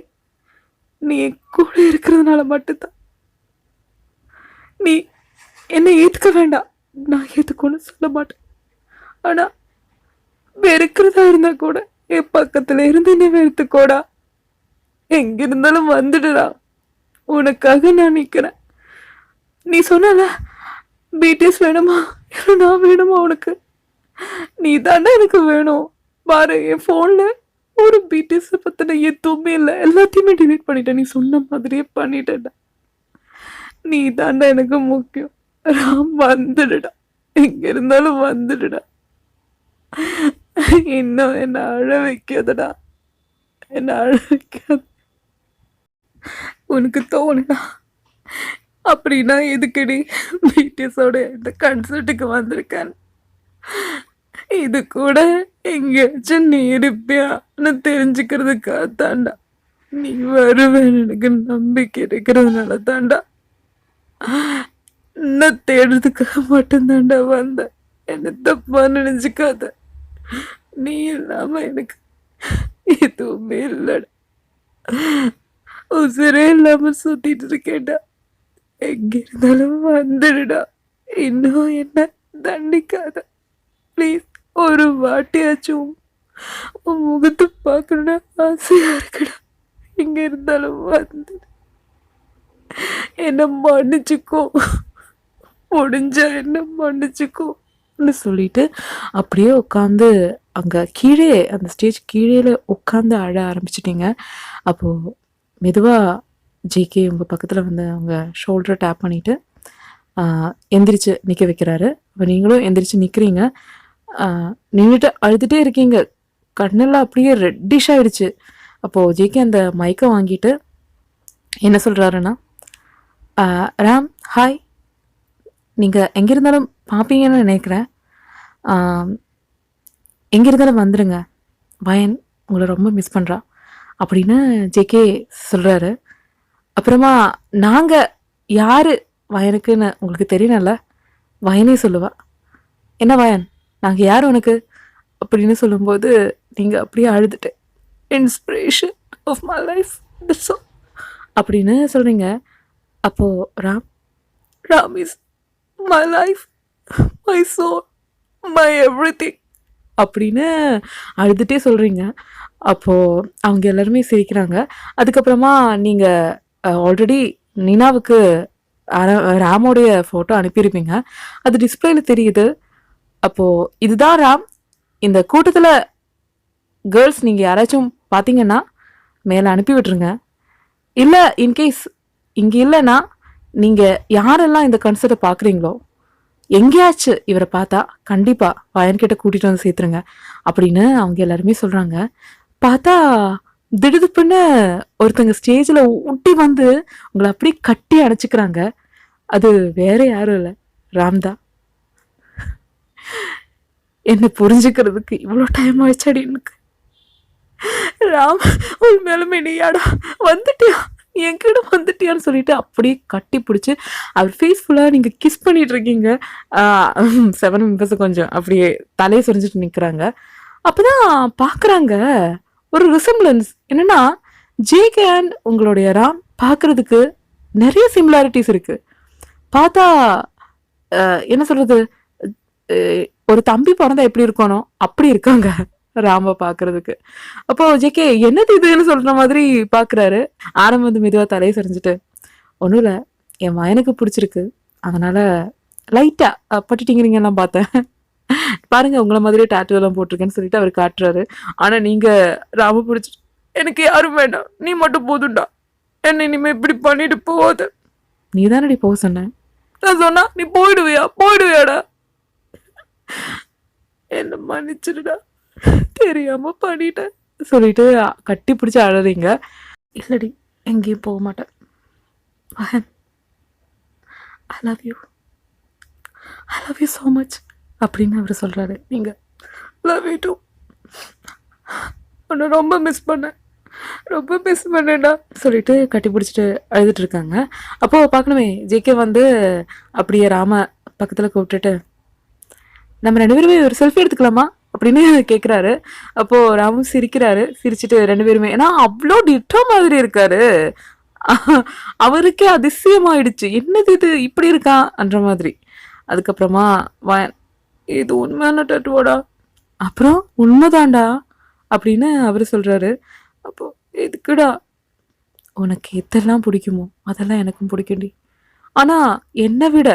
நீ கூட இருக்கிறதுனால மட்டும்தான். நீ என்னை ஏத்துக்க வேண்டாம், நான் ஏத்துக்கணும்னு சொல்ல மாட்டேன். ஆனா வெறுக்கிறதா இருந்தா கூட என் பக்கத்துல இருந்து நீ வெறுத்துக்கோடா. எங்க இருந்தாலும் வந்துடுடா. உனக்காக நான் நிக்கிறேன். நீ சொன்னல பிடிஎஸ் வேணுமா இல்லை நான் வேணுமா உனக்கு? நீ தானே எனக்கு வேணும். பாரு, என் போன்ல ஒரு பிடிஎஸ் பத்தின எதுவுமே இல்லை. எல்லாத்தையுமே டிலீட் பண்ணிட்டேன். நீ சொன்ன மாதிரியே பண்ணிட்டேன்டா. நீ தாண்டா எனக்கு முக்கியம். ராம், வந்துடுடா. எங்க இருந்தாலும் வந்துடுடா. இன்னும் என்ன அழ வைக்காதடா. என்ன அழ வைக்காத. உனக்கு தோணுடா அப்படின்னா எதுக்கடி பிடிஎஸோட இந்த கன்சர்ட்டுக்கு வந்திருக்கான்னு. இது கூட எங்கேயாச்சும் நீ இருப்பியான்னு தெரிஞ்சுக்கிறதுக்காக தாண்டா. நீ வருவேன்னு எனக்கு நம்பிக்கை இருக்கிறதுனால தாண்டா. நான் தேடுறதுக்காக மட்டும்தாண்டா வந்தேன். என்ன தப்பா நினைச்சுக்காத. நீ இல்லாம எனக்கு எதுவுமே இல்லடா. உசுரே இல்லாம சுத்திட்டு இருக்கேன்டா. எங்க இருந்தாலும் வந்துடுடா. இன்னும் என்ன தண்டிக்காத ப்ளீஸ். ஒரு வாட்டியாச்சும் உன் முகத்தை பார்க்கணும்னு ஆசையா இருக்குடா. எங்க இருந்தாலும் வந்து என்ன மன்னிச்சுக்கோ. முடிஞ்சா என்ன மன்னிச்சுக்கோன்னு சொல்லிட்டு அப்படியே உட்காந்து அங்கே கீழே அந்த ஸ்டேஜ் கீழே உட்காந்து அழ ஆரம்பிச்சிட்டிங்க. அப்போது மெதுவாக ஜேகே உங்கள் பக்கத்தில் வந்து அவங்க ஷோல்டரை டேப் பண்ணிவிட்டு எந்திரிச்சு நிற்க வைக்கிறாரு. அப்போ நீங்களும் எந்திரிச்சு நிற்கிறீங்க. நின்றுட்டு அழுதுகிட்டே இருக்கீங்க. கண்ணெல்லாம் அப்படியே ரெட்டிஷ் ஆகிடுச்சு. அப்போது ஜேகே அந்த மைக்கை வாங்கிட்டு என்ன சொல்கிறாருன்னா, ராம் ஹாய், நீங்கள் எங்கே இருந்தாலும் பார்ப்பீங்கன்னு நினைக்கிறேன். எங்கே இருந்தாலும் வந்துடுங்க. வயன் உங்களை ரொம்ப மிஸ் பண்ணுறா அப்படின்னு ஜேகே சொல்கிறாரு. அப்புறமா நாங்கள் யார் வயனுக்குன்னு உங்களுக்கு தெரியணும்ல, வயனே சொல்லுவா. என்ன வயன், நாங்கள் யார் உனக்கு அப்படின்னு சொல்லும்போது நீங்கள் அப்படியே அழுதுட்டு இன்ஸ்பிரேஷன் ஆஃப் மை லைஃப் அப்படின்னு சொல்கிறீங்க. அப்போது Ram is my life, my soul, my everything அப்படின்னு அழுதுகிட்டே சொல்கிறீங்க. அப்போது அவங்க எல்லாருமே சிரிக்கிறாங்க. அதுக்கப்புறமா நீங்கள் ஆல்ரெடி நீனாவுக்கு ராமோடைய ஃபோட்டோ அனுப்பியிருப்பீங்க. அது டிஸ்பிளேயில் தெரியுது. அப்போது இதுதான் ராம். இந்த கூட்டத்தில் கேர்ள்ஸ் நீங்கள் யாராச்சும் பார்த்தீங்கன்னா மேலே அனுப்பி விட்டுருங்க. இல்லை இன்கேஸ் இங்கே இல்லைன்னா நீங்கள் யாரெல்லாம் இந்த கன்சர்ட்டை பார்க்குறீங்களோ எங்கேயாச்சும் இவரை பார்த்தா கண்டிப்பாக வயன்கிட்ட கூட்டிகிட்டு வந்து சேர்த்துருங்க அப்படின்னு அவங்க எல்லாருமே சொல்கிறாங்க. பார்த்தா திடுதிப்புன்னு ஒருத்தங்க ஸ்டேஜ்ல ஒட்டி வந்து உங்களை அப்படியே கட்டி அடைச்சுக்கிறாங்க. அது வேற யாரும் இல்ல, ராம்தா. என்ன புரிஞ்சுக்கிறதுக்கு இவ்வளோ டைம் ஆயிடுச்சாடி எனக்கு. ராம், உன் மேலுமே நீயாடா வந்துட்டியா, என்கிட்ட வந்துட்டியான்னு சொல்லிட்டு அப்படியே கட்டி பிடிச்சி அவர் ஃபேஸ் ஃபுல்லாக நீங்கள் கிஸ் பண்ணிட்டு இருக்கீங்க. 7 மெம்பர்ஸ் கொஞ்சம் அப்படியே தலையை சொரிஞ்சிட்டு நிற்கிறாங்க. அப்போதான் பார்க்குறாங்க ஒரு ரிசம்பிளன்ஸ். என்னன்னா, ஜேகே அண்ட் உங்களுடைய ராம் பார்க்கறதுக்கு நிறைய சிமிலாரிட்டிஸ் இருக்கு. பார்த்தா என்ன சொல்றது, ஒரு தம்பி பிறந்தா எப்படி இருக்கணும் அப்படி இருக்காங்க ராம பாக்குறதுக்கு. அப்போ ஜேகே என்னது இதுன்னு சொல்ற மாதிரி பாக்குறாரு. ஆரம்பம் வந்து மெதுவா தலையை சரிஞ்சுட்டு, ஒன்றும் இல்லை, என் மயனுக்கு பிடிச்சிருக்கு, அதனால லைட்டா பட்டுட்டீங்கிறீங்கலாம் பார்த்தேன், பாருங்க உங்களை மாதிரியே டாட்டூ எல்லாம் போட்டிருக்கேன்னு சொல்லிட்டு அவர் காட்டுறாரு. ஆனா நீங்க ராம பிடிச்சிட்டு, எனக்கு யாரும் வேண்டாம், நீ மட்டும் போதும்டா, என்ன இனிமே இப்படி பண்ணிட்டு போகாத. நீ தானடி போக சொன்ன, நான் சொன்னா நீ போயிடுவியாடா, என்ன மன்னிச்சிடுடா, தெரியாம பண்ணிட்டேன் சொல்லிட்டு கட்டி பிடிச்சி அழறீங்க. இல்லடி, எங்கேயும் போக மாட்டேன், I love you so much அப்படின்னு அவர் சொல்றாரு. நீங்க லவ் யூ டூ, உன்னை ரொம்ப மிஸ் பண்ணேன்டா சொல்லிட்டு கட்டி பிடிச்சிட்டு அழுதுட்டு இருக்காங்க. அப்போ பார்க்கணுமே, ஜேகே வந்து அப்படியே ராம பக்கத்துல கூப்பிட்டுட்டு, நம்ம 2 பேருமே ஒரு செல்ஃபி எடுத்துக்கலாமா அப்படின்னு கேட்குறாரு. அப்போ ராமும் சிரிக்கிறாரு. சிரிச்சுட்டு 2 பேருமே, ஏன்னா அவ்வளோ டிட்டோ மாதிரி இருக்காரு, அவருக்கே அதிசயமாயிடுச்சு, என்னது இது இப்படி இருக்கான்ற மாதிரி. அதுக்கப்புறமா இது உண்மையான டட்டுவாடா, அப்புறம் உண்மைதான்டா அப்படின்னு அவர் சொல்றாரு. அப்போ எதுக்குடா, உனக்கு எதெல்லாம் பிடிக்குமோ அதெல்லாம் எனக்கும் பிடிக்கும்டி, ஆனா என்னை விட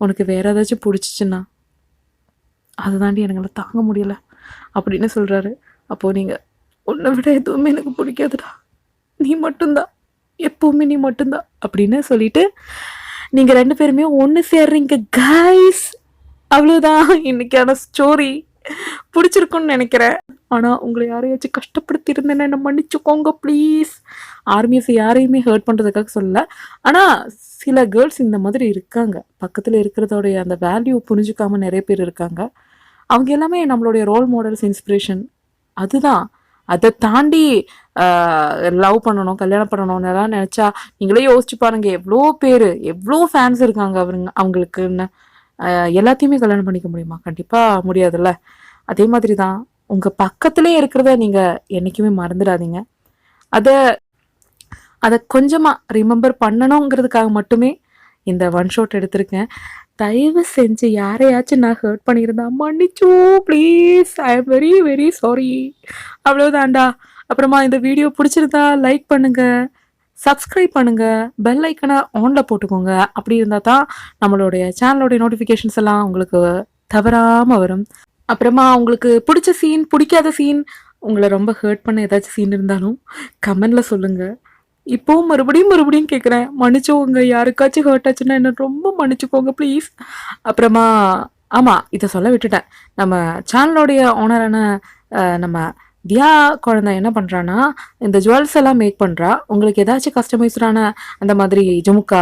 உனக்கு வேற ஏதாச்சும் பிடிச்சிச்சுன்னா அதுதாண்டி எங்களை தாங்க முடியல அப்படின்னு சொல்றாரு. அப்போ நீங்க, உன்னை விட எதுவுமே எனக்கு பிடிக்காதுடா, நீ மட்டும்தான், எப்பவுமே நீ மட்டும்தான் அப்படின்னு சொல்லிட்டு நீங்க 2 பேருமே ஒன்று சேர்றீங்க கைஸ். அவ்வளோதான் இன்னைக்கான ஸ்டோரி. பிடிச்சிருக்குன்னு நினைக்கிறேன். ஆனா உங்களை யாரையாச்சும் கஷ்டப்படுத்தி இருந்தேன்னா என்ன மன்னிச்சுக்கோங்க ப்ளீஸ். ஆர்மியஸ் யாரையுமே ஹர்ட் பண்றதுக்காக சொல்லல, ஆனா சில கேர்ள்ஸ் இந்த மாதிரி இருக்காங்க, பக்கத்துல இருக்கிறதோடைய அந்த வேல்யூ புரிஞ்சுக்காம நிறைய பேர் இருக்காங்க. அவங்க எல்லாமே நம்மளுடைய ரோல் மாடல்ஸ், இன்ஸ்பிரேஷன். அதுதான், அதை தாண்டி லவ் பண்ணணும், கல்யாணம் பண்ணணும் எல்லாம் நினைச்சா நீங்களே யோசிச்சு பாருங்க, எவ்வளோ ஃபேன்ஸ் இருக்காங்க அவங்களுக்குன்னு. எல்லாத்தையுமே கல்யாணம் பண்ணிக்க முடியுமா? கண்டிப்பா முடியாதுல்ல. அதே மாதிரி தான் உங்க பக்கத்திலே இருக்கிறத நீங்க என்னைக்குமே மறந்துடாதீங்க. அதை கொஞ்சமா ரிமெம்பர் பண்ணணுங்கிறதுக்காக மட்டுமே இந்த ஒன் ஷாட் எடுத்திருக்கேன். தயவு செஞ்சு யாரையாச்சும் நான் ஹர்ட் பண்ணியிருந்தா மன்னிச்சோ please, I am very very sorry. அவ்வளோதான்டா. அப்புறமா இந்த வீடியோ பிடிச்சிருந்தா லைக் பண்ணுங்க, சப்ஸ்கிரைப் பண்ணுங்க, பெல் ஐக்கனை ஆன்ல போட்டுக்கோங்க. அப்படி இருந்தால் தான் நம்மளுடைய சேனலோடைய நோட்டிஃபிகேஷன்ஸ் எல்லாம் உங்களுக்கு தவறாமல் வரும். அப்புறமா உங்களுக்கு பிடிச்ச சீன், பிடிக்காத சீன், உங்களை ரொம்ப ஹர்ட் பண்ண ஏதாச்சும் சீன் இருந்தாலும் கமெண்ட்ல சொல்லுங்க. இப்போ மறுபடியும் கேட்குறேன், மன்னிச்சோங்க, யாருக்காச்சும் ஹர்ட் ஆச்சுன்னா என்ன ரொம்ப மன்னிச்சுக்கோங்க ப்ளீஸ். அப்புறமா ஆமாம், இதை சொல்ல விட்டுட்டேன், நம்ம சேனலோடைய ஓனரான நம்ம தியா குழந்தை என்ன பண்ணுறான்னா இந்த ஜுவல்ஸ் எல்லாம் மேக் பண்ணுறா. உங்களுக்கு ஏதாச்சும் கஸ்டமைஸ்டான அந்த மாதிரி ஜுமுக்கா,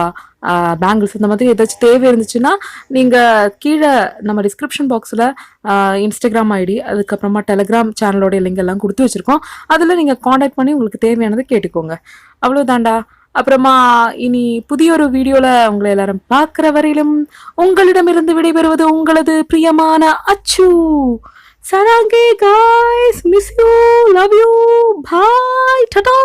பேங்கிள்ஸ் இந்த மாதிரி ஏதாச்சும் தேவை இருந்துச்சுன்னா நீங்கள் கீழே நம்ம டிஸ்கிரிப்ஷன் பாக்ஸில் இன்ஸ்டாகிராம் ஐடி, அதுக்கப்புறமா டெலிகிராம் சேனலோடைய லிங்க் எல்லாம் கொடுத்து வச்சுருக்கோம். அதில் நீங்கள் காண்டாக்ட் பண்ணி உங்களுக்கு தேவையானதை கேட்டுக்கோங்க. அவ்வளோதாண்டா. அப்புறமா இனி புதிய ஒரு வீடியோவில் உங்களை எல்லாரும் பார்க்குற வரையிலும் உங்களிடமிருந்து விடைபெறுவது உங்களது பிரியமான அச்சு. Sarange guys, miss you, love you, bye, ta-da!